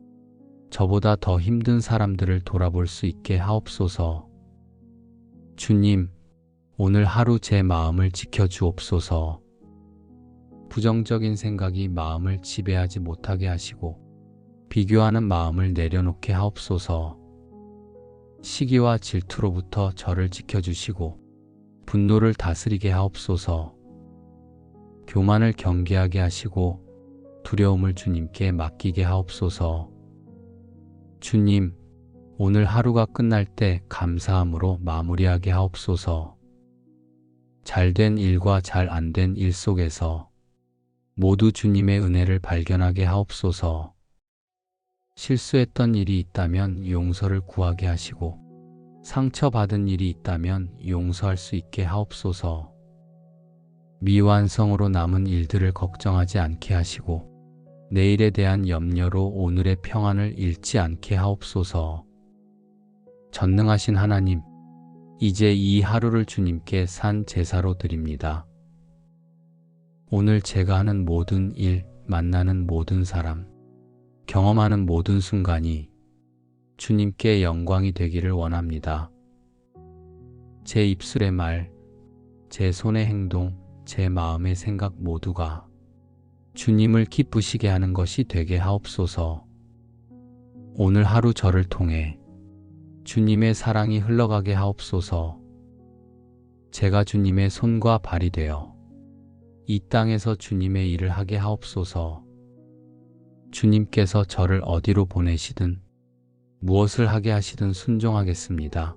Speaker 1: 저보다 더 힘든 사람들을 돌아볼 수 있게 하옵소서. 주님, 오늘 하루 제 마음을 지켜주옵소서. 부정적인 생각이 마음을 지배하지 못하게 하시고 비교하는 마음을 내려놓게 하옵소서. 시기와 질투로부터 저를 지켜주시고 분노를 다스리게 하옵소서. 교만을 경계하게 하시고 두려움을 주님께 맡기게 하옵소서. 주님, 오늘 하루가 끝날 때 감사함으로 마무리하게 하옵소서. 잘된 일과 잘 안 된 일 속에서 모두 주님의 은혜를 발견하게 하옵소서. 실수했던 일이 있다면 용서를 구하게 하시고 상처받은 일이 있다면 용서할 수 있게 하옵소서. 미완성으로 남은 일들을 걱정하지 않게 하시고 내일에 대한 염려로 오늘의 평안을 잃지 않게 하옵소서. 전능하신 하나님, 이제 이 하루를 주님께 산 제사로 드립니다. 오늘 제가 하는 모든 일, 만나는 모든 사람, 경험하는 모든 순간이 주님께 영광이 되기를 원합니다. 제 입술의 말, 제 손의 행동, 제 마음의 생각 모두가 주님을 기쁘시게 하는 것이 되게 하옵소서. 오늘 하루 저를 통해 주님의 사랑이 흘러가게 하옵소서. 제가 주님의 손과 발이 되어 이 땅에서 주님의 일을 하게 하옵소서. 주님께서 저를 어디로 보내시든 무엇을 하게 하시든 순종하겠습니다.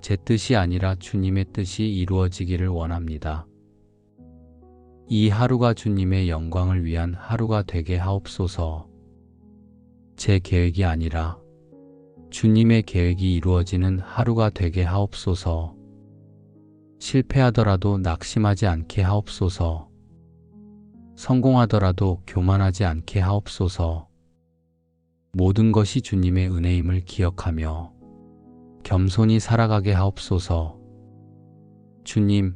Speaker 1: 제 뜻이 아니라 주님의 뜻이 이루어지기를 원합니다. 이 하루가 주님의 영광을 위한 하루가 되게 하옵소서. 제 계획이 아니라 주님의 계획이 이루어지는 하루가 되게 하옵소서. 실패하더라도 낙심하지 않게 하옵소서. 성공하더라도 교만하지 않게 하옵소서. 모든 것이 주님의 은혜임을 기억하며 겸손히 살아가게 하옵소서. 주님,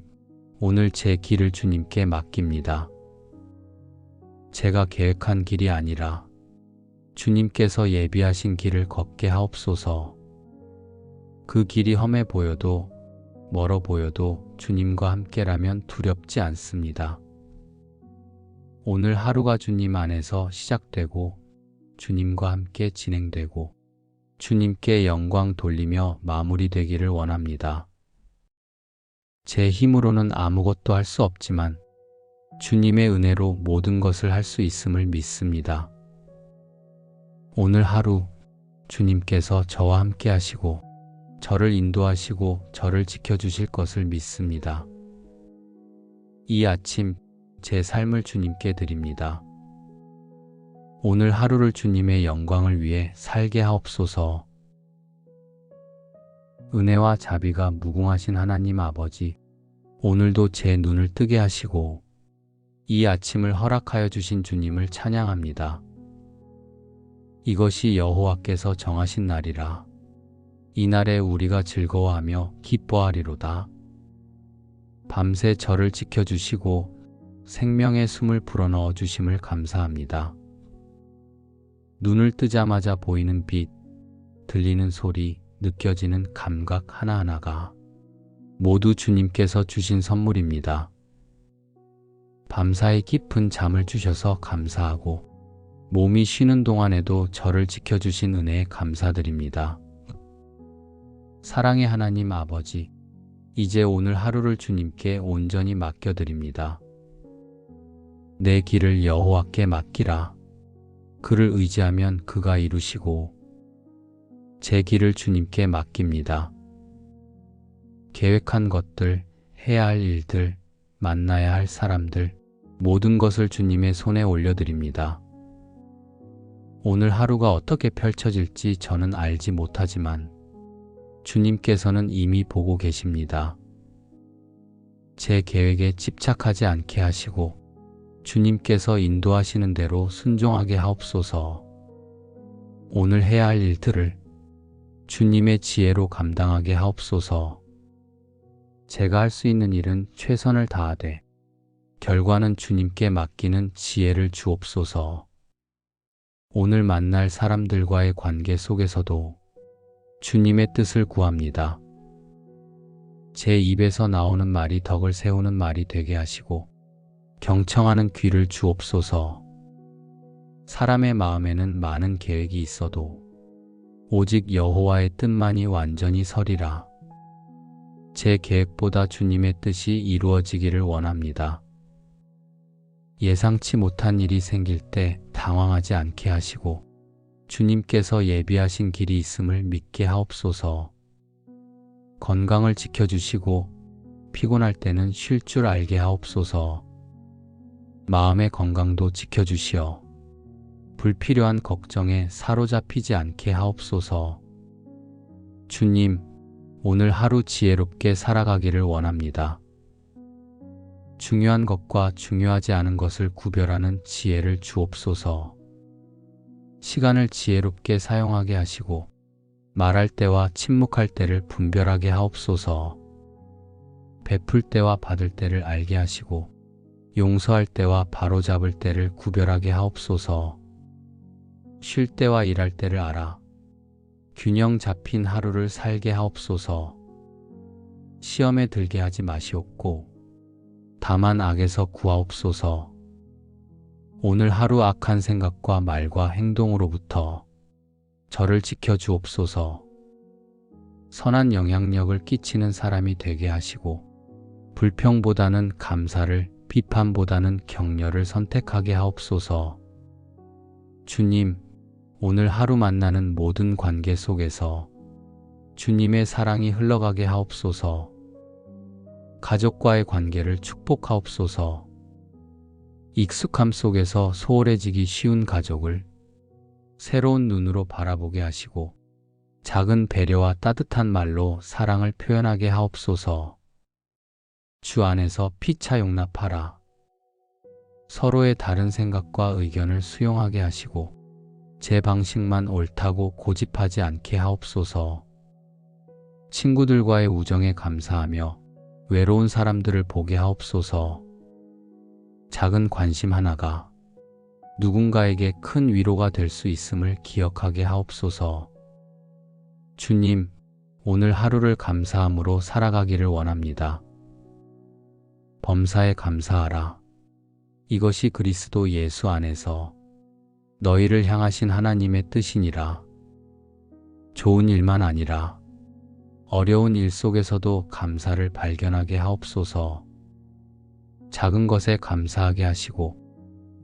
Speaker 1: 오늘 제 길을 주님께 맡깁니다. 제가 계획한 길이 아니라 주님께서 예비하신 길을 걷게 하옵소서. 그 길이 험해 보여도 멀어 보여도 주님과 함께라면 두렵지 않습니다. 오늘 하루가 주님 안에서 시작되고 주님과 함께 진행되고 주님께 영광 돌리며 마무리되기를 원합니다. 제 힘으로는 아무것도 할 수 없지만 주님의 은혜로 모든 것을 할 수 있음을 믿습니다. 오늘 하루 주님께서 저와 함께 하시고 저를 인도하시고 저를 지켜주실 것을 믿습니다. 이 아침 제 삶을 주님께 드립니다. 오늘 하루를 주님의 영광을 위해 살게 하옵소서. 은혜와 자비가 무궁하신 하나님 아버지, 오늘도 제 눈을 뜨게 하시고 이 아침을 허락하여 주신 주님을 찬양합니다. 이것이 여호와께서 정하신 날이라. 이날에 우리가 즐거워하며 기뻐하리로다. 밤새 저를 지켜주시고 생명의 숨을 불어넣어 주심을 감사합니다. 눈을 뜨자마자 보이는 빛, 들리는 소리, 느껴지는 감각 하나하나가 모두 주님께서 주신 선물입니다. 밤사이 깊은 잠을 주셔서 감사하고 몸이 쉬는 동안에도 저를 지켜주신 은혜에 감사드립니다. 사랑의 하나님 아버지, 이제 오늘 하루를 주님께 온전히 맡겨드립니다. 내 길을 여호와께 맡기라. 그를 의지하면 그가 이루시고 제 길을 주님께 맡깁니다. 계획한 것들, 해야 할 일들, 만나야 할 사람들, 모든 것을 주님의 손에 올려드립니다. 오늘 하루가 어떻게 펼쳐질지 저는 알지 못하지만 주님께서는 이미 보고 계십니다. 제 계획에 집착하지 않게 하시고 주님께서 인도하시는 대로 순종하게 하옵소서. 오늘 해야 할 일들을 주님의 지혜로 감당하게 하옵소서. 제가 할 수 있는 일은 최선을 다하되 결과는 주님께 맡기는 지혜를 주옵소서. 오늘 만날 사람들과의 관계 속에서도 주님의 뜻을 구합니다. 제 입에서 나오는 말이 덕을 세우는 말이 되게 하시고 경청하는 귀를 주옵소서. 사람의 마음에는 많은 계획이 있어도 오직 여호와의 뜻만이 완전히 서리라. 제 계획보다 주님의 뜻이 이루어지기를 원합니다. 예상치 못한 일이 생길 때 당황하지 않게 하시고 주님께서 예비하신 길이 있음을 믿게 하옵소서. 건강을 지켜주시고 피곤할 때는 쉴 줄 알게 하옵소서. 마음의 건강도 지켜주시어 불필요한 걱정에 사로잡히지 않게 하옵소서. 주님, 오늘 하루 지혜롭게 살아가기를 원합니다. 중요한 것과 중요하지 않은 것을 구별하는 지혜를 주옵소서. 시간을 지혜롭게 사용하게 하시고 말할 때와 침묵할 때를 분별하게 하옵소서. 베풀 때와 받을 때를 알게 하시고 용서할 때와 바로잡을 때를 구별하게 하옵소서. 쉴 때와 일할 때를 알아 균형 잡힌 하루를 살게 하옵소서. 시험에 들게 하지 마시옵고 다만 악에서 구하옵소서. 오늘 하루 악한 생각과 말과 행동으로부터 저를 지켜주옵소서. 선한 영향력을 끼치는 사람이 되게 하시고 불평보다는 감사를, 비판보다는 격려를 선택하게 하옵소서. 주님, 오늘 하루 만나는 모든 관계 속에서 주님의 사랑이 흘러가게 하옵소서. 가족과의 관계를 축복하옵소서. 익숙함 속에서 소홀해지기 쉬운 가족을 새로운 눈으로 바라보게 하시고 작은 배려와 따뜻한 말로 사랑을 표현하게 하옵소서. 주 안에서 피차 용납하라. 서로의 다른 생각과 의견을 수용하게 하시고 제 방식만 옳다고 고집하지 않게 하옵소서. 친구들과의 우정에 감사하며 외로운 사람들을 보게 하옵소서. 작은 관심 하나가 누군가에게 큰 위로가 될 수 있음을 기억하게 하옵소서. 주님, 오늘 하루를 감사함으로 살아가기를 원합니다. 범사에 감사하라. 이것이 그리스도 예수 안에서 너희를 향하신 하나님의 뜻이니라. 좋은 일만 아니라 어려운 일 속에서도 감사를 발견하게 하옵소서. 작은 것에 감사하게 하시고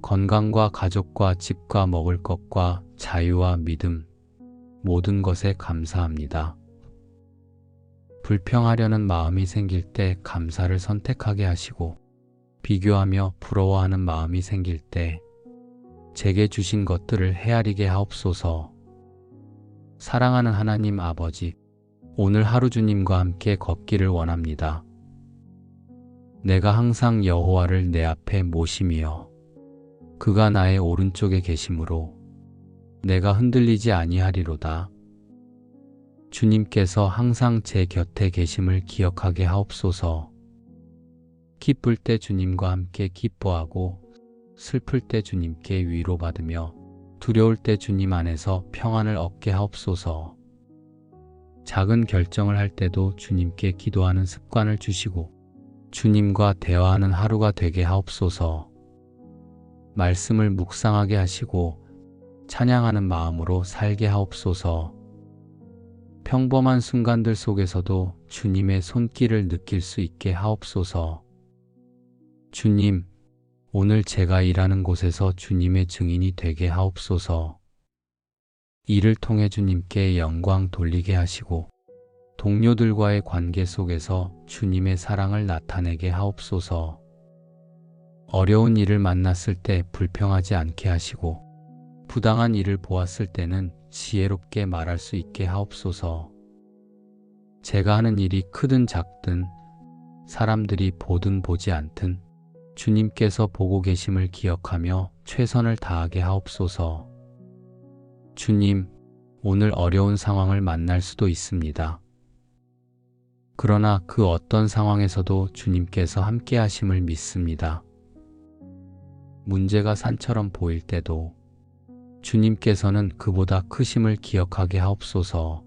Speaker 1: 건강과 가족과 집과 먹을 것과 자유와 믿음, 모든 것에 감사합니다. 불평하려는 마음이 생길 때 감사를 선택하게 하시고 비교하며 부러워하는 마음이 생길 때 제게 주신 것들을 헤아리게 하옵소서. 사랑하는 하나님 아버지, 오늘 하루 주님과 함께 걷기를 원합니다. 내가 항상 여호와를 내 앞에 모심이여 그가 나의 오른쪽에 계심으로 내가 흔들리지 아니하리로다. 주님께서 항상 제 곁에 계심을 기억하게 하옵소서. 기쁠 때 주님과 함께 기뻐하고 슬플 때 주님께 위로받으며 두려울 때 주님 안에서 평안을 얻게 하옵소서. 작은 결정을 할 때도 주님께 기도하는 습관을 주시고 주님과 대화하는 하루가 되게 하옵소서. 말씀을 묵상하게 하시고 찬양하는 마음으로 살게 하옵소서. 평범한 순간들 속에서도 주님의 손길을 느낄 수 있게 하옵소서. 주님, 오늘 제가 일하는 곳에서 주님의 증인이 되게 하옵소서. 이를 통해 주님께 영광 돌리게 하시고 동료들과의 관계 속에서 주님의 사랑을 나타내게 하옵소서. 어려운 일을 만났을 때 불평하지 않게 하시고 부당한 일을 보았을 때는 지혜롭게 말할 수 있게 하옵소서. 제가 하는 일이 크든 작든 사람들이 보든 보지 않든 주님께서 보고 계심을 기억하며 최선을 다하게 하옵소서. 주님, 오늘 어려운 상황을 만날 수도 있습니다. 그러나 그 어떤 상황에서도 주님께서 함께 하심을 믿습니다. 문제가 산처럼 보일 때도 주님께서는 그보다 크심을 기억하게 하옵소서.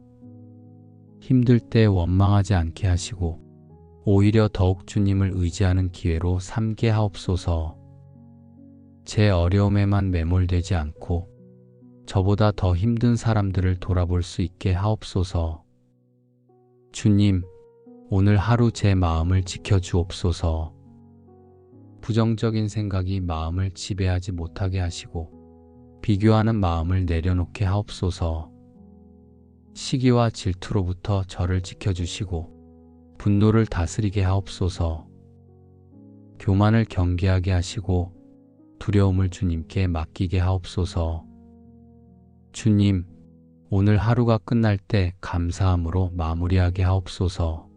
Speaker 1: 힘들 때 원망하지 않게 하시고 오히려 더욱 주님을 의지하는 기회로 삼게 하옵소서. 제 어려움에만 매몰되지 않고 저보다 더 힘든 사람들을 돌아볼 수 있게 하옵소서. 주님, 오늘 하루 제 마음을 지켜주옵소서. 부정적인 생각이 마음을 지배하지 못하게 하시고 비교하는 마음을 내려놓게 하옵소서. 시기와 질투로부터 저를 지켜주시고 분노를 다스리게 하옵소서. 교만을 경계하게 하시고 두려움을 주님께 맡기게 하옵소서. 주님, 오늘 하루가 끝날 때 감사함으로 마무리하게 하옵소서.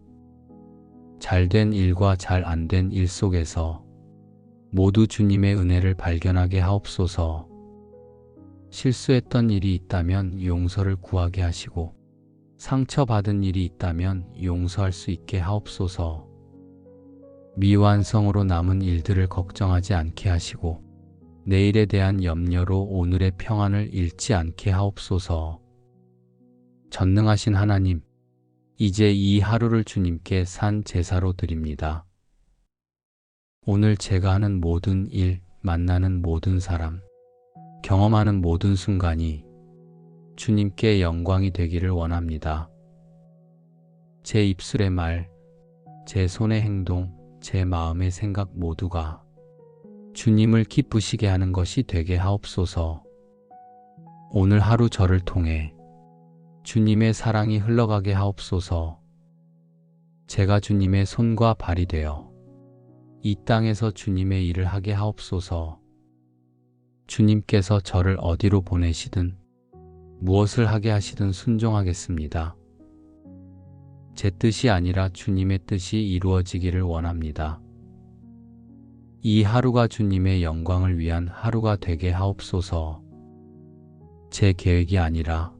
Speaker 1: 잘된 일과 잘 안 된 일 속에서 모두 주님의 은혜를 발견하게 하옵소서. 실수했던 일이 있다면 용서를 구하게 하시고 상처받은 일이 있다면 용서할 수 있게 하옵소서. 미완성으로 남은 일들을 걱정하지 않게 하시고 내일에 대한 염려로 오늘의 평안을 잃지 않게 하옵소서. 전능하신 하나님, 이제 이 하루를 주님께 산 제사로 드립니다. 오늘 제가 하는 모든 일, 만나는 모든 사람, 경험하는 모든 순간이 주님께 영광이 되기를 원합니다. 제 입술의 말, 제 손의 행동, 제 마음의 생각 모두가 주님을 기쁘시게 하는 것이 되게 하옵소서. 오늘 하루 저를 통해 주님의 사랑이 흘러가게 하옵소서. 제가 주님의 손과 발이 되어 이 땅에서 주님의 일을 하게 하옵소서. 주님께서 저를 어디로 보내시든 무엇을 하게 하시든 순종하겠습니다. 제 뜻이 아니라 주님의 뜻이 이루어지기를 원합니다. 이 하루가 주님의 영광을 위한 하루가 되게 하옵소서. 제 계획이 아니라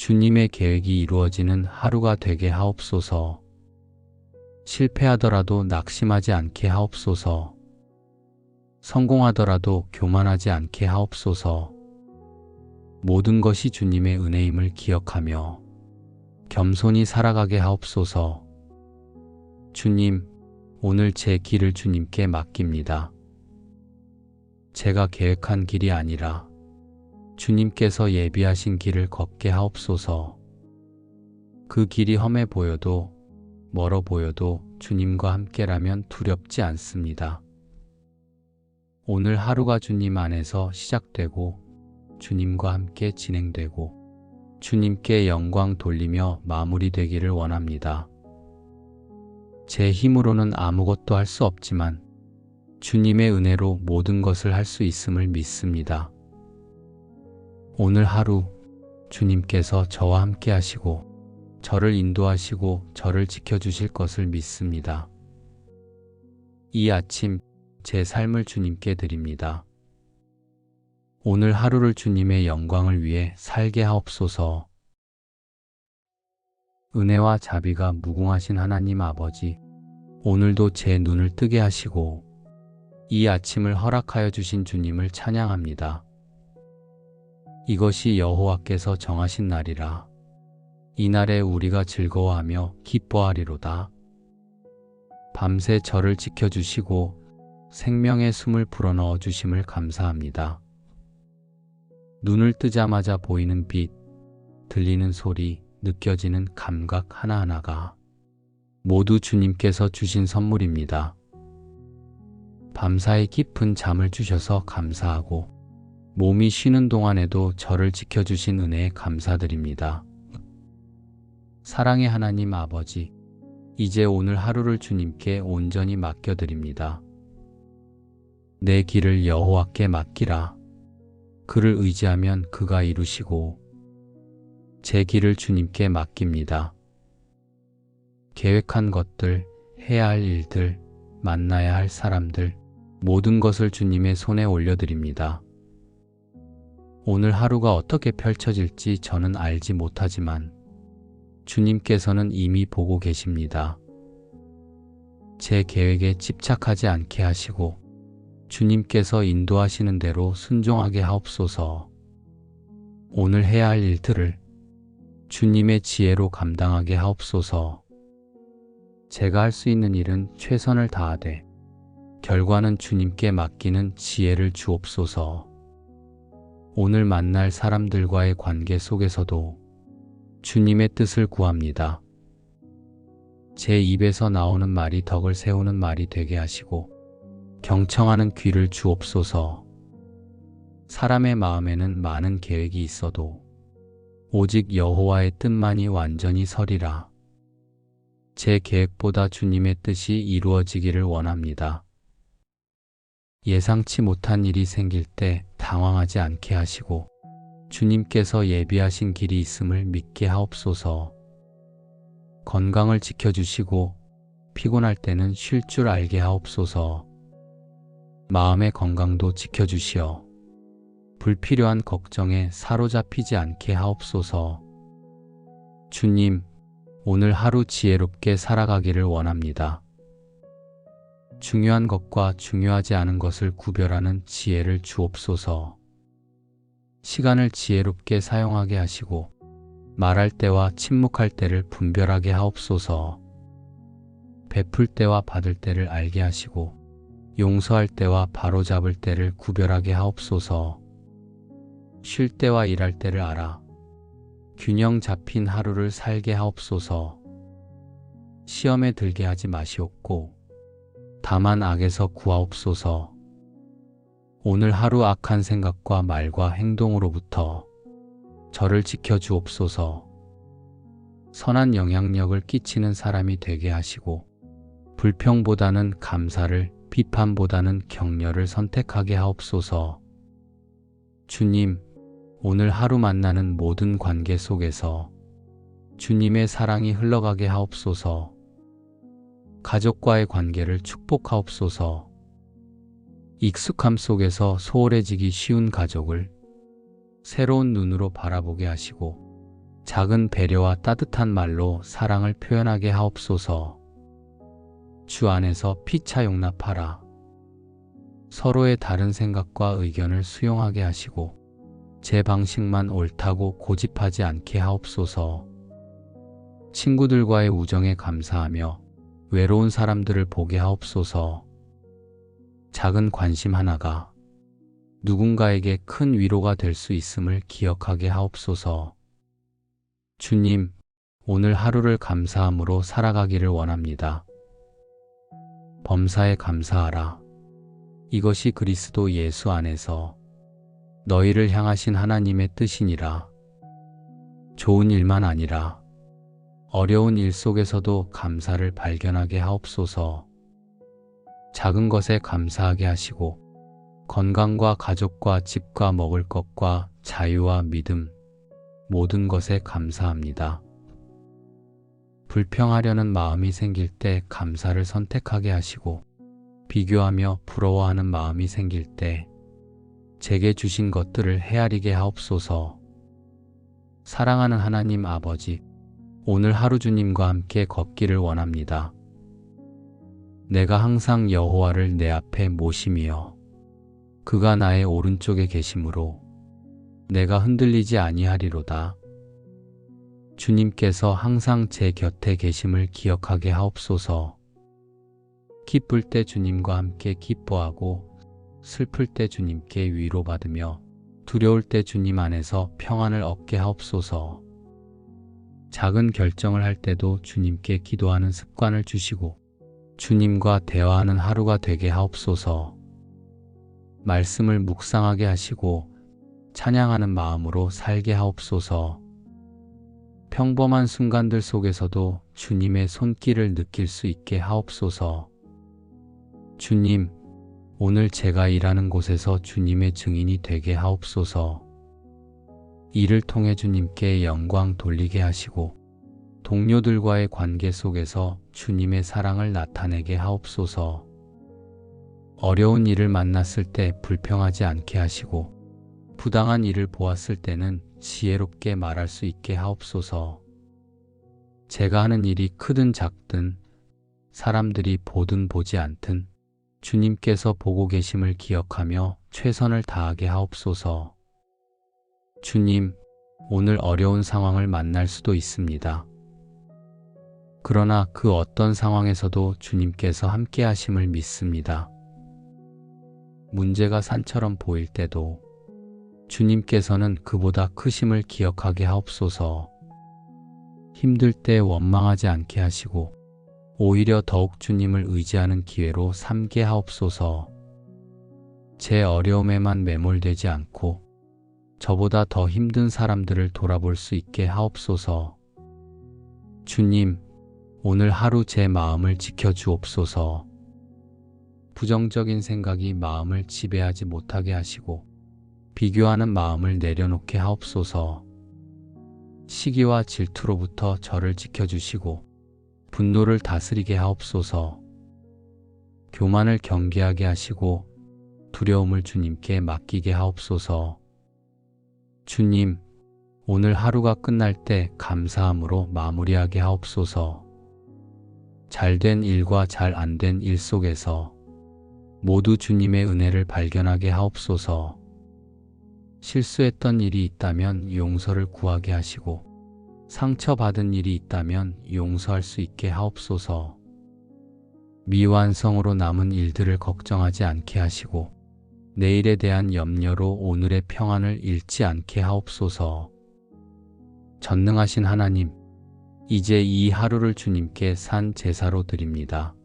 Speaker 1: 주님의 계획이 이루어지는 하루가 되게 하옵소서. 실패하더라도 낙심하지 않게 하옵소서. 성공하더라도 교만하지 않게 하옵소서. 모든 것이 주님의 은혜임을 기억하며 겸손히 살아가게 하옵소서. 주님, 오늘 제 길을 주님께 맡깁니다. 제가 계획한 길이 아니라 주님께서 예비하신 길을 걷게 하옵소서. 그 길이 험해 보여도 멀어 보여도 주님과 함께라면 두렵지 않습니다. 오늘 하루가 주님 안에서 시작되고 주님과 함께 진행되고 주님께 영광 돌리며 마무리되기를 원합니다. 제 힘으로는 아무것도 할 수 없지만 주님의 은혜로 모든 것을 할 수 있음을 믿습니다. 오늘 하루 주님께서 저와 함께 하시고 저를 인도하시고 저를 지켜주실 것을 믿습니다. 이 아침 제 삶을 주님께 드립니다. 오늘 하루를 주님의 영광을 위해 살게 하옵소서. 은혜와 자비가 무궁하신 하나님 아버지, 오늘도 제 눈을 뜨게 하시고 이 아침을 허락하여 주신 주님을 찬양합니다. 이것이 여호와께서 정하신 날이라. 이날에 우리가 즐거워하며 기뻐하리로다. 밤새 저를 지켜주시고 생명의 숨을 불어넣어 주심을 감사합니다. 눈을 뜨자마자 보이는 빛, 들리는 소리, 느껴지는 감각 하나하나가 모두 주님께서 주신 선물입니다. 밤사이 깊은 잠을 주셔서 감사하고 몸이 쉬는 동안에도 저를 지켜주신 은혜에 감사드립니다. 사랑의 하나님 아버지, 이제 오늘 하루를 주님께 온전히 맡겨드립니다. 내 길을 여호와께 맡기라. 그를 의지하면 그가 이루시고 제 길을 주님께 맡깁니다. 계획한 것들, 해야 할 일들, 만나야 할 사람들, 모든 것을 주님의 손에 올려드립니다. 오늘 하루가 어떻게 펼쳐질지 저는 알지 못하지만 주님께서는 이미 보고 계십니다. 제 계획에 집착하지 않게 하시고 주님께서 인도하시는 대로 순종하게 하옵소서. 오늘 해야 할 일들을 주님의 지혜로 감당하게 하옵소서. 제가 할 수 있는 일은 최선을 다하되 결과는 주님께 맡기는 지혜를 주옵소서. 오늘 만날 사람들과의 관계 속에서도 주님의 뜻을 구합니다. 제 입에서 나오는 말이 덕을 세우는 말이 되게 하시고 경청하는 귀를 주옵소서. 사람의 마음에는 많은 계획이 있어도 오직 여호와의 뜻만이 완전히 서리라. 제 계획보다 주님의 뜻이 이루어지기를 원합니다. 예상치 못한 일이 생길 때 당황하지 않게 하시고 주님께서 예비하신 길이 있음을 믿게 하옵소서. 건강을 지켜주시고 피곤할 때는 쉴 줄 알게 하옵소서. 마음의 건강도 지켜주시어 불필요한 걱정에 사로잡히지 않게 하옵소서. 주님, 오늘 하루 지혜롭게 살아가기를 원합니다. 중요한 것과 중요하지 않은 것을 구별하는 지혜를 주옵소서. 시간을 지혜롭게 사용하게 하시고 말할 때와 침묵할 때를 분별하게 하옵소서. 베풀 때와 받을 때를 알게 하시고 용서할 때와 바로잡을 때를 구별하게 하옵소서. 쉴 때와 일할 때를 알아 균형 잡힌 하루를 살게 하옵소서. 시험에 들게 하지 마시옵고 다만 악에서 구하옵소서. 오늘 하루 악한 생각과 말과 행동으로부터 저를 지켜주옵소서. 선한 영향력을 끼치는 사람이 되게 하시고 불평보다는 감사를, 비판보다는 격려를 선택하게 하옵소서. 주님, 오늘 하루 만나는 모든 관계 속에서 주님의 사랑이 흘러가게 하옵소서. 가족과의 관계를 축복하옵소서. 익숙함 속에서 소홀해지기 쉬운 가족을 새로운 눈으로 바라보게 하시고 작은 배려와 따뜻한 말로 사랑을 표현하게 하옵소서. 주 안에서 피차 용납하라. 서로의 다른 생각과 의견을 수용하게 하시고 제 방식만 옳다고 고집하지 않게 하옵소서. 친구들과의 우정에 감사하며 외로운 사람들을 보게 하옵소서. 작은 관심 하나가 누군가에게 큰 위로가 될 수 있음을 기억하게 하옵소서. 주님, 오늘 하루를 감사함으로 살아가기를 원합니다. 범사에 감사하라. 이것이 그리스도 예수 안에서 너희를 향하신 하나님의 뜻이니라. 좋은 일만 아니라 어려운 일 속에서도 감사를 발견하게 하옵소서. 작은 것에 감사하게 하시고 건강과 가족과 집과 먹을 것과 자유와 믿음, 모든 것에 감사합니다. 불평하려는 마음이 생길 때 감사를 선택하게 하시고 비교하며 부러워하는 마음이 생길 때 제게 주신 것들을 헤아리게 하옵소서. 사랑하는 하나님 아버지, 오늘 하루 주님과 함께 걷기를 원합니다. 내가 항상 여호와를 내 앞에 모심이여 그가 나의 오른쪽에 계심으로 내가 흔들리지 아니하리로다. 주님께서 항상 제 곁에 계심을 기억하게 하옵소서. 기쁠 때 주님과 함께 기뻐하고 슬플 때 주님께 위로받으며 두려울 때 주님 안에서 평안을 얻게 하옵소서. 작은 결정을 할 때도 주님께 기도하는 습관을 주시고 주님과 대화하는 하루가 되게 하옵소서. 말씀을 묵상하게 하시고 찬양하는 마음으로 살게 하옵소서. 평범한 순간들 속에서도 주님의 손길을 느낄 수 있게 하옵소서. 주님, 오늘 제가 일하는 곳에서 주님의 증인이 되게 하옵소서. 이를 통해 주님께 영광 돌리게 하시고 동료들과의 관계 속에서 주님의 사랑을 나타내게 하옵소서. 어려운 일을 만났을 때 불평하지 않게 하시고 부당한 일을 보았을 때는 지혜롭게 말할 수 있게 하옵소서. 제가 하는 일이 크든 작든 사람들이 보든 보지 않든 주님께서 보고 계심을 기억하며 최선을 다하게 하옵소서. 주님, 오늘 어려운 상황을 만날 수도 있습니다. 그러나 그 어떤 상황에서도 주님께서 함께 하심을 믿습니다. 문제가 산처럼 보일 때도 주님께서는 그보다 크심을 기억하게 하옵소서. 힘들 때 원망하지 않게 하시고 오히려 더욱 주님을 의지하는 기회로 삼게 하옵소서. 제 어려움에만 매몰되지 않고 저보다 더 힘든 사람들을 돌아볼 수 있게 하옵소서. 주님, 오늘 하루 제 마음을 지켜주옵소서. 부정적인 생각이 마음을 지배하지 못하게 하시고 비교하는 마음을 내려놓게 하옵소서. 시기와 질투로부터 저를 지켜주시고 분노를 다스리게 하옵소서. 교만을 경계하게 하시고 두려움을 주님께 맡기게 하옵소서. 주님, 오늘 하루가 끝날 때 감사함으로 마무리하게 하옵소서. 잘된 일과 잘 안 된 일 속에서 모두 주님의 은혜를 발견하게 하옵소서. 실수했던 일이 있다면 용서를 구하게 하시고 상처받은 일이 있다면 용서할 수 있게 하옵소서. 미완성으로 남은 일들을 걱정하지 않게 하시고 내일에 대한 염려로 오늘의 평안을 잃지 않게 하옵소서. 전능하신 하나님, 이제 이 하루를 주님께 산 제사로 드립니다.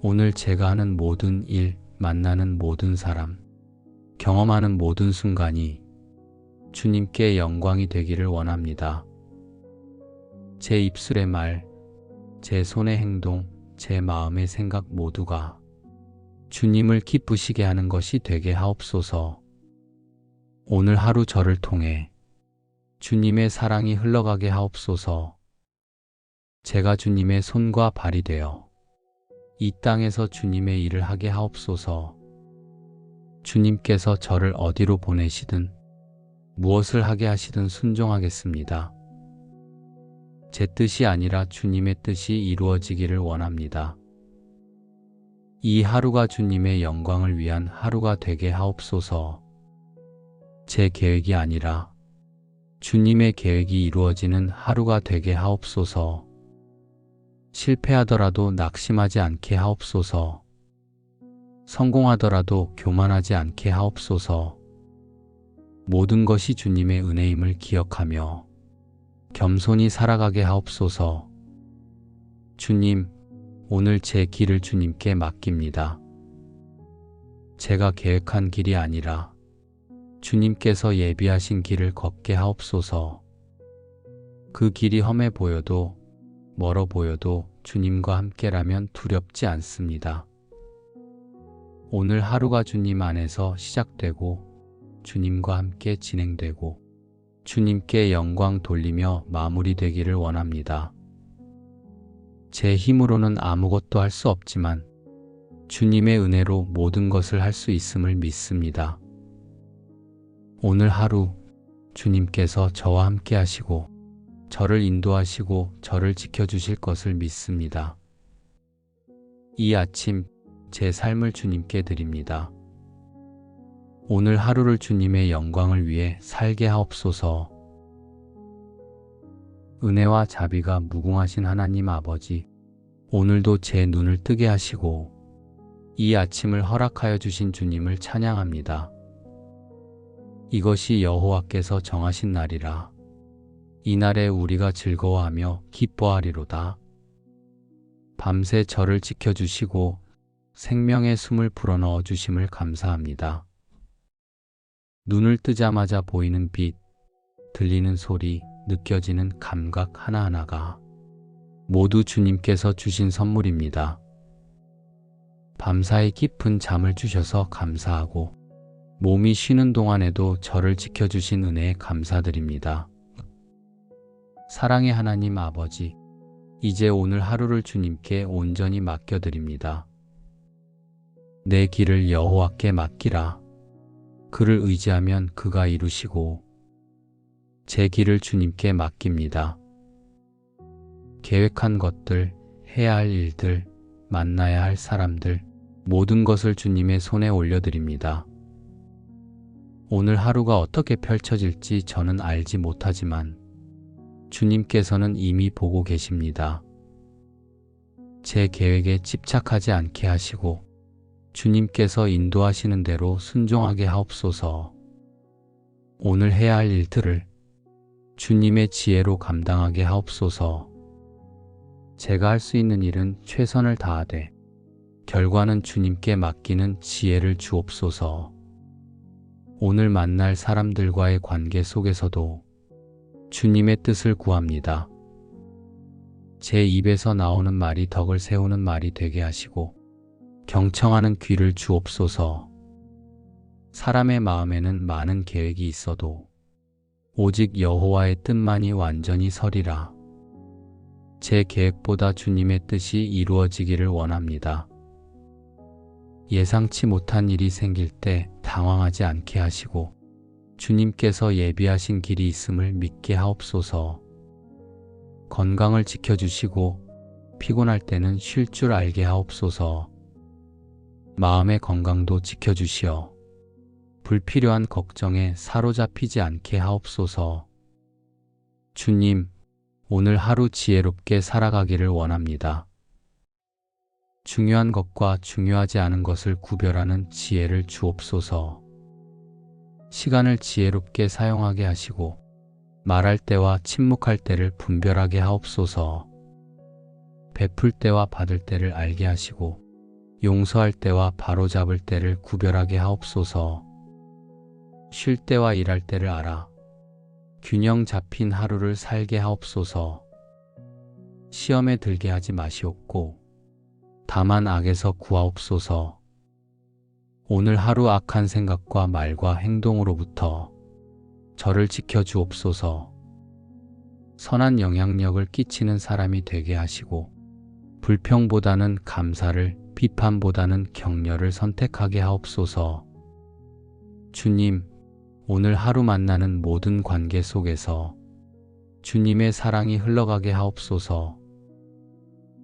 Speaker 1: 오늘 제가 하는 모든 일, 만나는 모든 사람, 경험하는 모든 순간이 주님께 영광이 되기를 원합니다. 제 입술의 말, 제 손의 행동, 제 마음의 생각 모두가 주님을 기쁘시게 하는 것이 되게 하옵소서. 오늘 하루 저를 통해 주님의 사랑이 흘러가게 하옵소서. 제가 주님의 손과 발이 되어 이 땅에서 주님의 일을 하게 하옵소서. 주님께서 저를 어디로 보내시든 무엇을 하게 하시든 순종하겠습니다. 제 뜻이 아니라 주님의 뜻이 이루어지기를 원합니다. 이 하루가 주님의 영광을 위한 하루가 되게 하옵소서. 제 계획이 아니라 주님의 계획이 이루어지는 하루가 되게 하옵소서. 실패하더라도 낙심하지 않게 하옵소서. 성공하더라도 교만하지 않게 하옵소서. 모든 것이 주님의 은혜임을 기억하며 겸손히 살아가게 하옵소서. 주님, 오늘 제 길을 주님께 맡깁니다. 제가 계획한 길이 아니라 주님께서 예비하신 길을 걷게 하옵소서. 그 길이 험해 보여도 멀어 보여도 주님과 함께라면 두렵지 않습니다. 오늘 하루가 주님 안에서 시작되고 주님과 함께 진행되고 주님께 영광 돌리며 마무리되기를 원합니다. 제 힘으로는 아무것도 할 수 없지만 주님의 은혜로 모든 것을 할 수 있음을 믿습니다. 오늘 하루 주님께서 저와 함께 하시고 저를 인도하시고 저를 지켜주실 것을 믿습니다. 이 아침 제 삶을 주님께 드립니다. 오늘 하루를 주님의 영광을 위해 살게 하옵소서. 은혜와 자비가 무궁하신 하나님 아버지, 오늘도 제 눈을 뜨게 하시고 이 아침을 허락하여 주신 주님을 찬양합니다. 이것이 여호와께서 정하신 날이라. 이날에 우리가 즐거워하며 기뻐하리로다. 밤새 저를 지켜주시고 생명의 숨을 불어넣어 주심을 감사합니다. 눈을 뜨자마자 보이는 빛, 들리는 소리, 느껴지는 감각 하나하나가 모두 주님께서 주신 선물입니다. 밤사이 깊은 잠을 주셔서 감사하고 몸이 쉬는 동안에도 저를 지켜주신 은혜에 감사드립니다. 사랑의 하나님 아버지, 이제 오늘 하루를 주님께 온전히 맡겨드립니다. 내 길을 여호와께 맡기라. 그를 의지하면 그가 이루시고 제 길을 주님께 맡깁니다. 계획한 것들, 해야 할 일들, 만나야 할 사람들, 모든 것을 주님의 손에 올려드립니다. 오늘 하루가 어떻게 펼쳐질지 저는 알지 못하지만 주님께서는 이미 보고 계십니다. 제 계획에 집착하지 않게 하시고 주님께서 인도하시는 대로 순종하게 하옵소서. 오늘 해야 할 일들을 주님의 지혜로 감당하게 하옵소서. 제가 할 수 있는 일은 최선을 다하되 결과는 주님께 맡기는 지혜를 주옵소서. 오늘 만날 사람들과의 관계 속에서도 주님의 뜻을 구합니다. 제 입에서 나오는 말이 덕을 세우는 말이 되게 하시고 경청하는 귀를 주옵소서. 사람의 마음에는 많은 계획이 있어도 오직 여호와의 뜻만이 완전히 서리라. 제 계획보다 주님의 뜻이 이루어지기를 원합니다. 예상치 못한 일이 생길 때 당황하지 않게 하시고 주님께서 예비하신 길이 있음을 믿게 하옵소서. 건강을 지켜주시고 피곤할 때는 쉴 줄 알게 하옵소서. 마음의 건강도 지켜주시어 불필요한 걱정에 사로잡히지 않게 하옵소서. 주님, 오늘 하루 지혜롭게 살아가기를 원합니다. 중요한 것과 중요하지 않은 것을 구별하는 지혜를 주옵소서. 시간을 지혜롭게 사용하게 하시고 말할 때와 침묵할 때를 분별하게 하옵소서. 베풀 때와 받을 때를 알게 하시고 용서할 때와 바로잡을 때를 구별하게 하옵소서. 쉴 때와 일할 때를 알아 균형 잡힌 하루를 살게 하옵소서. 시험에 들게 하지 마시옵고 다만 악에서 구하옵소서. 오늘 하루 악한 생각과 말과 행동으로부터 저를 지켜주옵소서. 선한 영향력을 끼치는 사람이 되게 하시고 불평보다는 감사를, 비판보다는 격려를 선택하게 하옵소서. 주님, 오늘 하루 만나는 모든 관계 속에서 주님의 사랑이 흘러가게 하옵소서.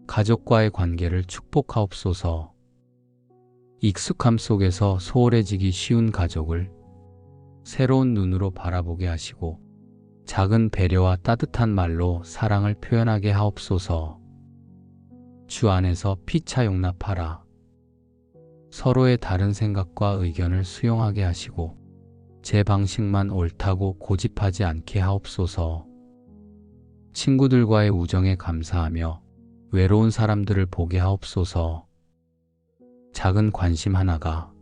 Speaker 1: 가족과의 관계를 축복하옵소서. 익숙함 속에서 소홀해지기 쉬운 가족을 새로운 눈으로 바라보게 하시고 작은 배려와 따뜻한 말로 사랑을 표현하게 하옵소서. 주 안에서 피차 용납하라. 서로의 다른 생각과 의견을 수용하게 하시고 제 방식만 옳다고 고집하지 않게 하옵소서. 친구들과의 우정에 감사하며 외로운 사람들을 보게 하옵소서. 작은 관심 하나가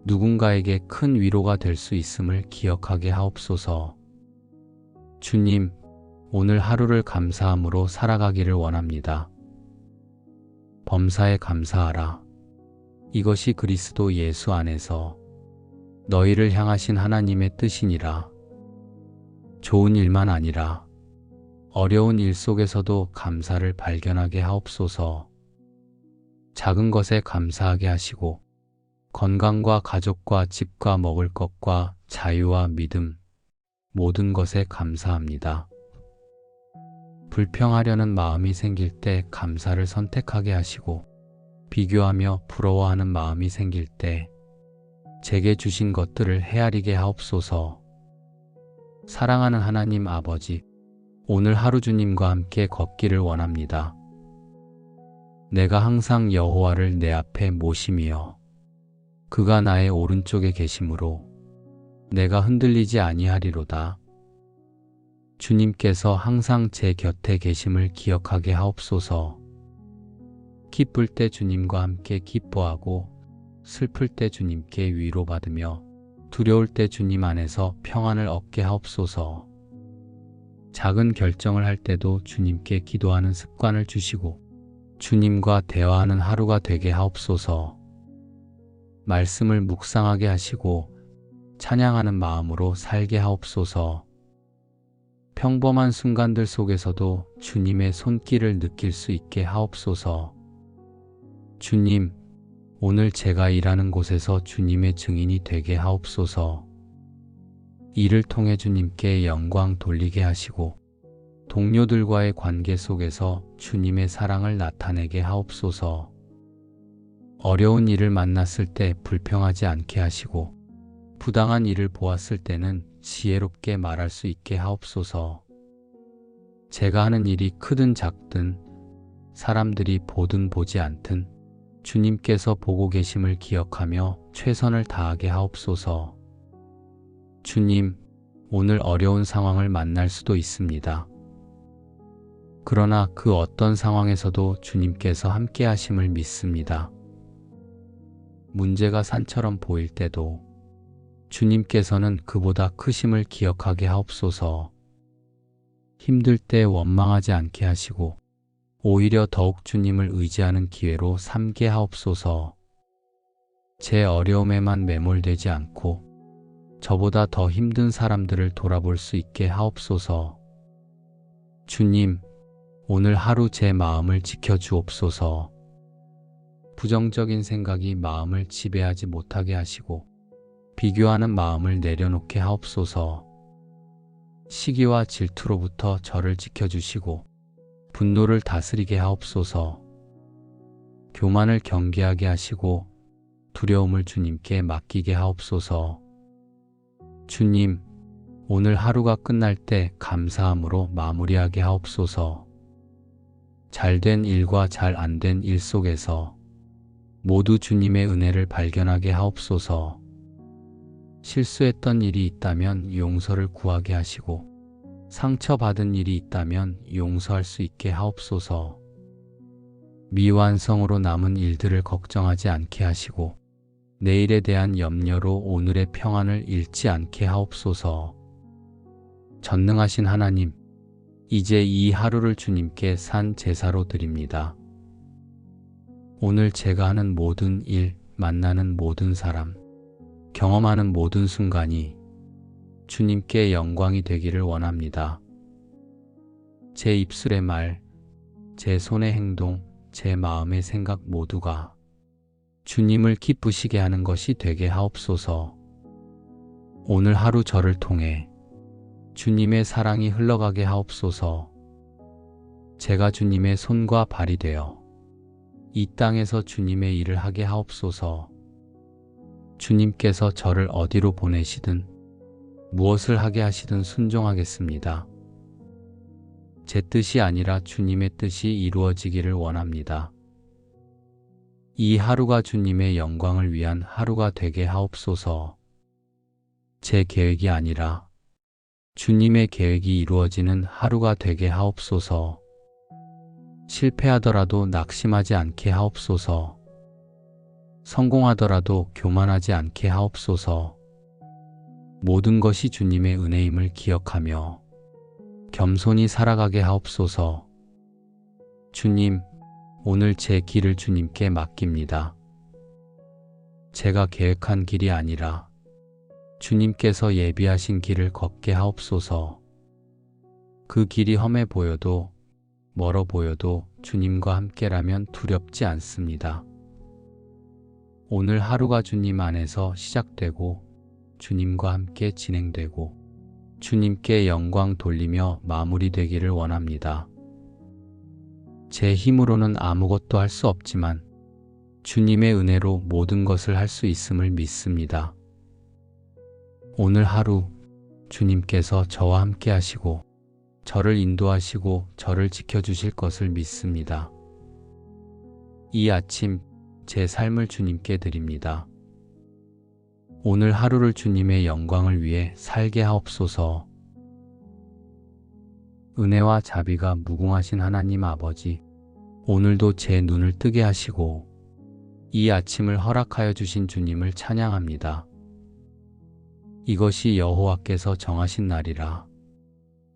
Speaker 1: 누군가에게 큰 위로가 될 수 있음을 기억하게 하옵소서. 주님, 오늘 하루를 감사함으로 살아가기를 원합니다. 범사에 감사하라. 이것이 그리스도 예수 안에서 너희를 향하신 하나님의 뜻이니라. 좋은 일만 아니라 어려운 일 속에서도 감사를 발견하게 하옵소서. 작은 것에 감사하게 하시고 건강과 가족과 집과 먹을 것과 자유와 믿음, 모든 것에 감사합니다. 불평하려는 마음이 생길 때 감사를 선택하게 하시고 비교하며 부러워하는 마음이 생길 때 제게 주신 것들을 헤아리게 하옵소서. 사랑하는 하나님 아버지, 오늘 하루 주님과 함께 걷기를 원합니다. 내가 항상 여호와를 내 앞에 모심이여 그가 나의 오른쪽에 계심으로 내가 흔들리지 아니하리로다. 주님께서 항상 제 곁에 계심을 기억하게 하옵소서. 기쁠 때 주님과 함께 기뻐하고 슬플 때 주님께 위로받으며 두려울 때 주님 안에서 평안을 얻게 하옵소서. 작은 결정을 할 때도 주님께 기도하는 습관을 주시고 주님과 대화하는 하루가 되게 하옵소서. 말씀을 묵상하게 하시고 찬양하는 마음으로 살게 하옵소서. 평범한 순간들 속에서도 주님의 손길을 느낄 수 있게 하옵소서. 주님, 오늘 제가 일하는 곳에서 주님의 증인이 되게 하옵소서. 이를 통해 주님께 영광 돌리게 하시고 동료들과의 관계 속에서 주님의 사랑을 나타내게 하옵소서. 어려운 일을 만났을 때 불평하지 않게 하시고 부당한 일을 보았을 때는 지혜롭게 말할 수 있게 하옵소서. 제가 하는 일이 크든 작든 사람들이 보든 보지 않든 주님께서 보고 계심을 기억하며 최선을 다하게 하옵소서. 주님, 오늘 어려운 상황을 만날 수도 있습니다. 그러나 그 어떤 상황에서도 주님께서 함께 하심을 믿습니다. 문제가 산처럼 보일 때도 주님께서는 그보다 크심을 기억하게 하옵소서. 힘들 때 원망하지 않게 하시고 오히려 더욱 주님을 의지하는 기회로 삼게 하옵소서. 제 어려움에만 매몰되지 않고 저보다 더 힘든 사람들을 돌아볼 수 있게 하옵소서. 주님, 오늘 하루 제 마음을 지켜주옵소서. 부정적인 생각이 마음을 지배하지 못하게 하시고 비교하는 마음을 내려놓게 하옵소서. 시기와 질투로부터 저를 지켜주시고 분노를 다스리게 하옵소서. 교만을 경계하게 하시고 두려움을 주님께 맡기게 하옵소서. 주님, 오늘 하루가 끝날 때 감사함으로 마무리하게 하옵소서. 잘된 일과 잘 안 된 일 속에서 모두 주님의 은혜를 발견하게 하옵소서. 실수했던 일이 있다면 용서를 구하게 하시고 상처받은 일이 있다면 용서할 수 있게 하옵소서. 미완성으로 남은 일들을 걱정하지 않게 하시고 내일에 대한 염려로 오늘의 평안을 잃지 않게 하옵소서. 전능하신 하나님, 이제 이 하루를 주님께 산 제사로 드립니다. 오늘 제가 하는 모든 일, 만나는 모든 사람, 경험하는 모든 순간이 주님께 영광이 되기를 원합니다. 제 입술의 말, 제 손의 행동, 제 마음의 생각 모두가 주님을 기쁘시게 하는 것이 되게 하옵소서. 오늘 하루 저를 통해 주님의 사랑이 흘러가게 하옵소서. 제가 주님의 손과 발이 되어 이 땅에서 주님의 일을 하게 하옵소서. 주님께서 저를 어디로 보내시든 무엇을 하게 하시든 순종하겠습니다. 제 뜻이 아니라 주님의 뜻이 이루어지기를 원합니다. 이 하루가 주님의 영광을 위한 하루가 되게 하옵소서. 제 계획이 아니라 주님의 계획이 이루어지는 하루가 되게 하옵소서. 실패하더라도 낙심하지 않게 하옵소서. 성공하더라도 교만하지 않게 하옵소서. 모든 것이 주님의 은혜임을 기억하며 겸손히 살아가게 하옵소서. 주님, 오늘 제 길을 주님께 맡깁니다. 제가 계획한 길이 아니라 주님께서 예비하신 길을 걷게 하옵소서. 그 길이 험해 보여도 멀어 보여도 주님과 함께라면 두렵지 않습니다. 오늘 하루가 주님 안에서 시작되고 주님과 함께 진행되고 주님께 영광 돌리며 마무리되기를 원합니다. 제 힘으로는 아무것도 할 수 없지만 주님의 은혜로 모든 것을 할 수 있음을 믿습니다. 오늘 하루 주님께서 저와 함께 하시고 저를 인도하시고 저를 지켜주실 것을 믿습니다. 이 아침 제 삶을 주님께 드립니다. 오늘 하루를 주님의 영광을 위해 살게 하옵소서. 은혜와 자비가 무궁하신 하나님 아버지, 오늘도 제 눈을 뜨게 하시고 이 아침을 허락하여 주신 주님을 찬양합니다. 이것이 여호와께서 정하신 날이라.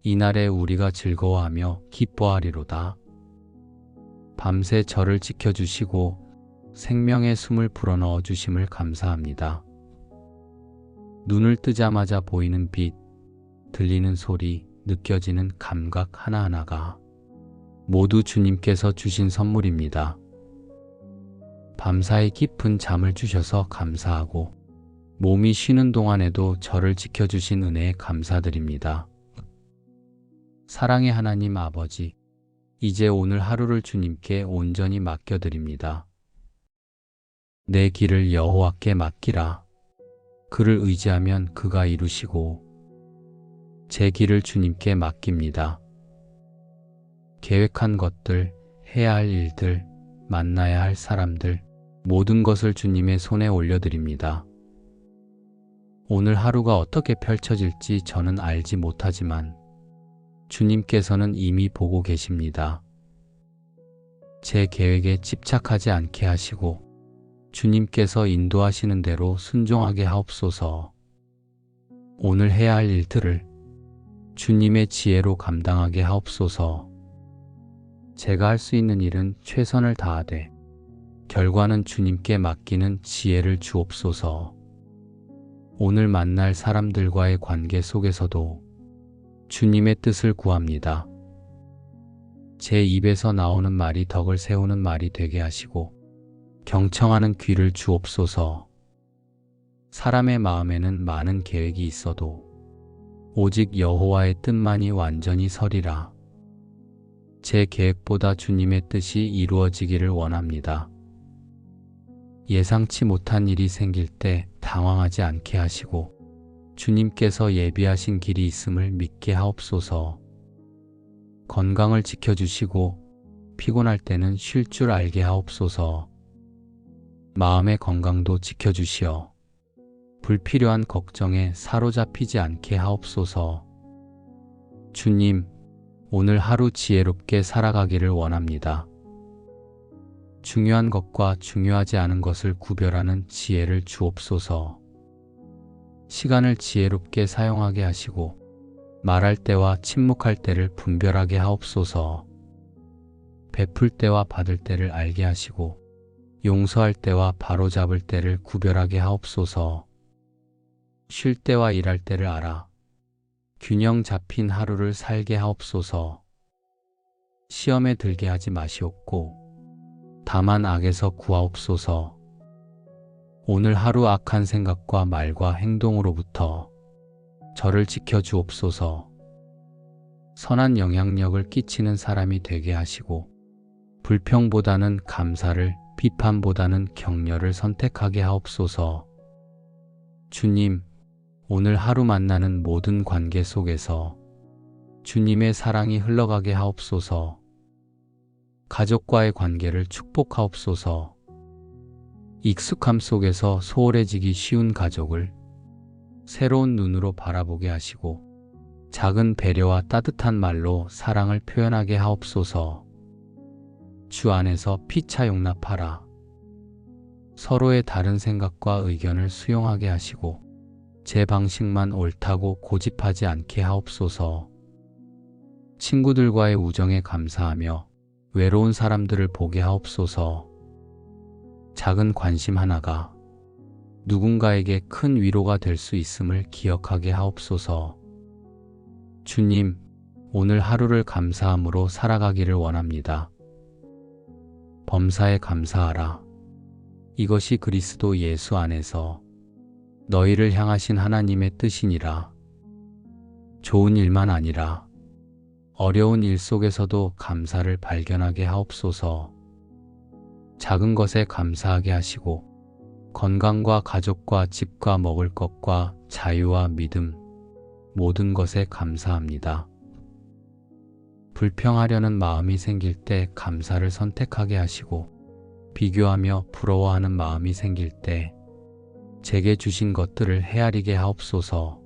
Speaker 1: 이날에 우리가 즐거워하며 기뻐하리로다. 밤새 저를 지켜주시고 생명의 숨을 불어넣어 주심을 감사합니다. 눈을 뜨자마자 보이는 빛, 들리는 소리, 느껴지는 감각 하나하나가 모두 주님께서 주신 선물입니다. 밤사이 깊은 잠을 주셔서 감사하고 몸이 쉬는 동안에도 저를 지켜주신 은혜에 감사드립니다. 사랑의 하나님 아버지, 이제 오늘 하루를 주님께 온전히 맡겨드립니다. 내 길을 여호와께 맡기라. 그를 의지하면 그가 이루시고 제 길을 주님께 맡깁니다. 계획한 것들, 해야 할 일들, 만나야 할 사람들, 모든 것을 주님의 손에 올려드립니다. 오늘 하루가 어떻게 펼쳐질지 저는 알지 못하지만 주님께서는 이미 보고 계십니다. 제 계획에 집착하지 않게 하시고 주님께서 인도하시는 대로 순종하게 하옵소서. 오늘 해야 할 일들을 주님의 지혜로 감당하게 하옵소서. 제가 할 수 있는 일은 최선을 다하되 결과는 주님께 맡기는 지혜를 주옵소서. 오늘 만날 사람들과의 관계 속에서도 주님의 뜻을 구합니다. 제 입에서 나오는 말이 덕을 세우는 말이 되게 하시고 경청하는 귀를 주옵소서. 사람의 마음에는 많은 계획이 있어도 오직 여호와의 뜻만이 완전히 서리라. 제 계획보다 주님의 뜻이 이루어지기를 원합니다. 예상치 못한 일이 생길 때 당황하지 않게 하시고 주님께서 예비하신 길이 있음을 믿게 하옵소서. 건강을 지켜주시고 피곤할 때는 쉴 줄 알게 하옵소서. 마음의 건강도 지켜주시어 불필요한 걱정에 사로잡히지 않게 하옵소서. 주님, 오늘 하루 지혜롭게 살아가기를 원합니다. 중요한 것과 중요하지 않은 것을 구별하는 지혜를 주옵소서. 시간을 지혜롭게 사용하게 하시고 말할 때와 침묵할 때를 분별하게 하옵소서. 베풀 때와 받을 때를 알게 하시고 용서할 때와 바로잡을 때를 구별하게 하옵소서. 쉴 때와 일할 때를 알아 균형 잡힌 하루를 살게 하옵소서. 시험에 들게 하지 마시옵고 다만 악에서 구하옵소서. 오늘 하루 악한 생각과 말과 행동으로부터 저를 지켜주옵소서. 선한 영향력을 끼치는 사람이 되게 하시고 불평보다는 감사를, 비판보다는 격려를 선택하게 하옵소서. 주님, 오늘 하루 만나는 모든 관계 속에서 주님의 사랑이 흘러가게 하옵소서. 가족과의 관계를 축복하옵소서. 익숙함 속에서 소홀해지기 쉬운 가족을 새로운 눈으로 바라보게 하시고 작은 배려와 따뜻한 말로 사랑을 표현하게 하옵소서. 주 안에서 피차 용납하라. 서로의 다른 생각과 의견을 수용하게 하시고 제 방식만 옳다고 고집하지 않게 하옵소서. 친구들과의 우정에 감사하며 외로운 사람들을 보게 하옵소서. 작은 관심 하나가 누군가에게 큰 위로가 될 수 있음을 기억하게 하옵소서. 주님, 오늘 하루를 감사함으로 살아가기를 원합니다. 범사에 감사하라. 이것이 그리스도 예수 안에서 너희를 향하신 하나님의 뜻이니라. 좋은 일만 아니라 어려운 일 속에서도 감사를 발견하게 하옵소서. 작은 것에 감사하게 하시고 건강과 가족과 집과 먹을 것과 자유와 믿음, 모든 것에 감사합니다. 불평하려는 마음이 생길 때 감사를 선택하게 하시고 비교하며 부러워하는 마음이 생길 때 제게 주신 것들을 헤아리게 하옵소서.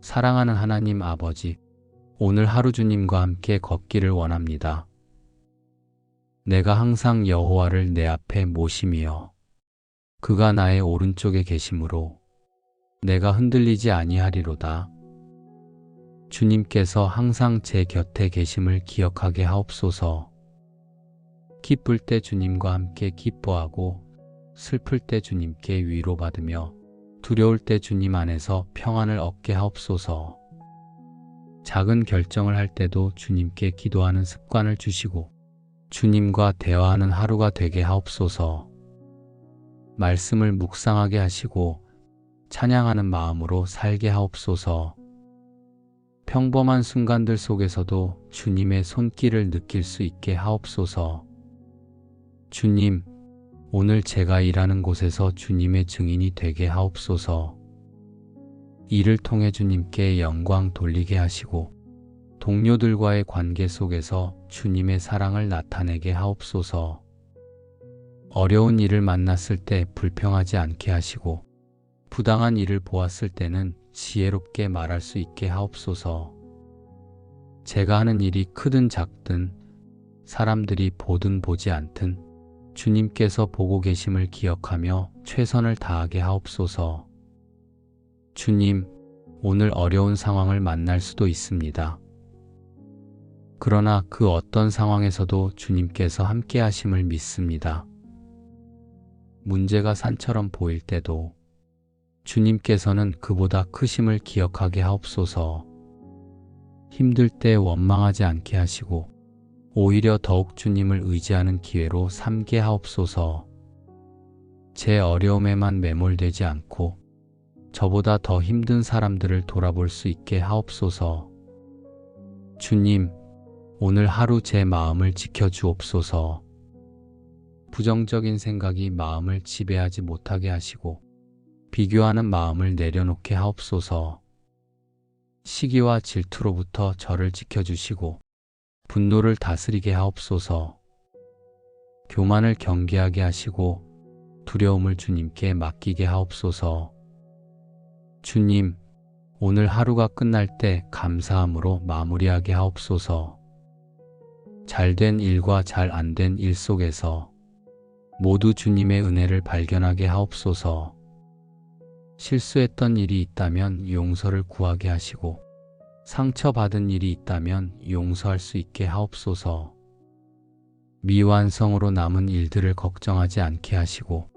Speaker 1: 사랑하는 하나님 아버지, 오늘 하루 주님과 함께 걷기를 원합니다. 내가 항상 여호와를 내 앞에 모심이여 그가 나의 오른쪽에 계심으로 내가 흔들리지 아니하리로다. 주님께서 항상 제 곁에 계심을 기억하게 하옵소서. 기쁠 때 주님과 함께 기뻐하고 슬플 때 주님께 위로받으며 두려울 때 주님 안에서 평안을 얻게 하옵소서. 작은 결정을 할 때도 주님께 기도하는 습관을 주시고 주님과 대화하는 하루가 되게 하옵소서. 말씀을 묵상하게 하시고 찬양하는 마음으로 살게 하옵소서. 평범한 순간들 속에서도 주님의 손길을 느낄 수 있게 하옵소서. 주님, 오늘 제가 일하는 곳에서 주님의 증인이 되게 하옵소서. 이를 통해 주님께 영광 돌리게 하시고 동료들과의 관계 속에서 주님의 사랑을 나타내게 하옵소서. 어려운 일을 만났을 때 불평하지 않게 하시고 부당한 일을 보았을 때는 지혜롭게 말할 수 있게 하옵소서. 제가 하는 일이 크든 작든 사람들이 보든 보지 않든 주님께서 보고 계심을 기억하며 최선을 다하게 하옵소서. 주님, 오늘 어려운 상황을 만날 수도 있습니다. 그러나 그 어떤 상황에서도 주님께서 함께 하심을 믿습니다. 문제가 산처럼 보일 때도 주님께서는 그보다 크심을 기억하게 하옵소서. 힘들 때 원망하지 않게 하시고 오히려 더욱 주님을 의지하는 기회로 삼게 하옵소서. 제 어려움에만 매몰되지 않고 저보다 더 힘든 사람들을 돌아볼 수 있게 하옵소서. 주님, 오늘 하루 제 마음을 지켜주옵소서. 부정적인 생각이 마음을 지배하지 못하게 하시고 비교하는 마음을 내려놓게 하옵소서. 시기와 질투로부터 저를 지켜주시고 분노를 다스리게 하옵소서. 교만을 경계하게 하시고 두려움을 주님께 맡기게 하옵소서. 주님, 오늘 하루가 끝날 때 감사함으로 마무리하게 하옵소서. 잘된 일과 잘 안 된 일 속에서 모두 주님의 은혜를 발견하게 하옵소서. 실수했던 일이 있다면 용서를 구하게 하시고 상처받은 일이 있다면 용서할 수 있게 하옵소서. 미완성으로 남은 일들을 걱정하지 않게 하시고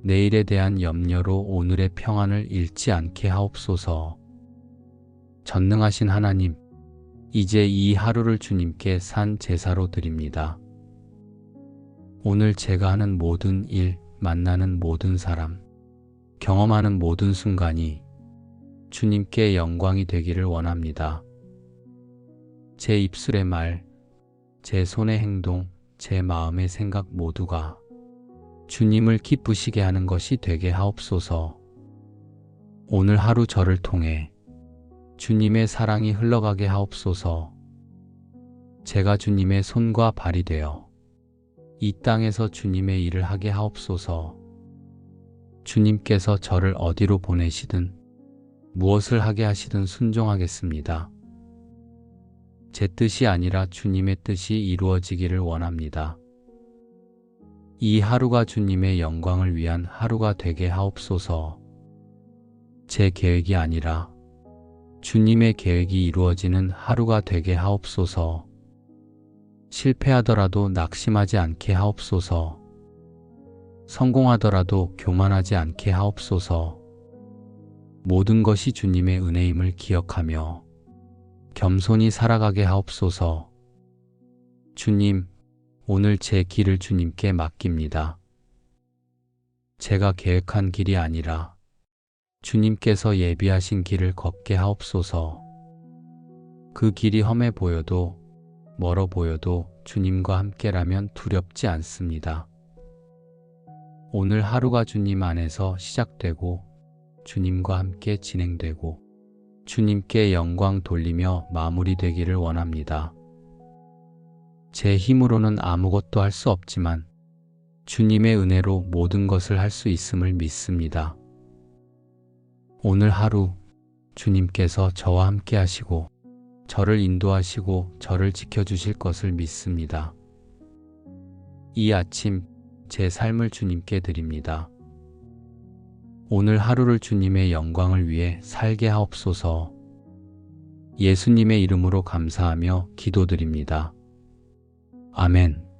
Speaker 1: 내일에 대한 염려로 오늘의 평안을 잃지 않게 하옵소서. 전능하신 하나님, 이제 이 하루를 주님께 산 제사로 드립니다. 오늘 제가 하는 모든 일, 만나는 모든 사람, 경험하는 모든 순간이 주님께 영광이 되기를 원합니다. 제 입술의 말, 제 손의 행동, 제 마음의 생각 모두가 주님을 기쁘시게 하는 것이 되게 하옵소서. 오늘 하루 저를 통해 주님의 사랑이 흘러가게 하옵소서. 제가 주님의 손과 발이 되어 이 땅에서 주님의 일을 하게 하옵소서. 주님께서 저를 어디로 보내시든 무엇을 하게 하시든 순종하겠습니다. 제 뜻이 아니라 주님의 뜻이 이루어지기를 원합니다. 이 하루가 주님의 영광을 위한 하루가 되게 하옵소서. 제 계획이 아니라 주님의 계획이 이루어지는 하루가 되게 하옵소서. 실패하더라도 낙심하지 않게 하옵소서. 성공하더라도 교만하지 않게 하옵소서. 모든 것이 주님의 은혜임을 기억하며 겸손히 살아가게 하옵소서. 주님, 오늘 제 길을 주님께 맡깁니다. 제가 계획한 길이 아니라 주님께서 예비하신 길을 걷게 하옵소서. 그 길이 험해 보여도 멀어 보여도 주님과 함께라면 두렵지 않습니다. 오늘 하루가 주님 안에서 시작되고 주님과 함께 진행되고 주님께 영광 돌리며 마무리되기를 원합니다. 제 힘으로는 아무것도 할 수 없지만 주님의 은혜로 모든 것을 할 수 있음을 믿습니다. 오늘 하루 주님께서 저와 함께 하시고 저를 인도하시고 저를 지켜주실 것을 믿습니다. 이 아침 제 삶을 주님께 드립니다. 오늘 하루를 주님의 영광을 위해 살게 하옵소서. 예수님의 이름으로 감사하며 기도드립니다. 아멘.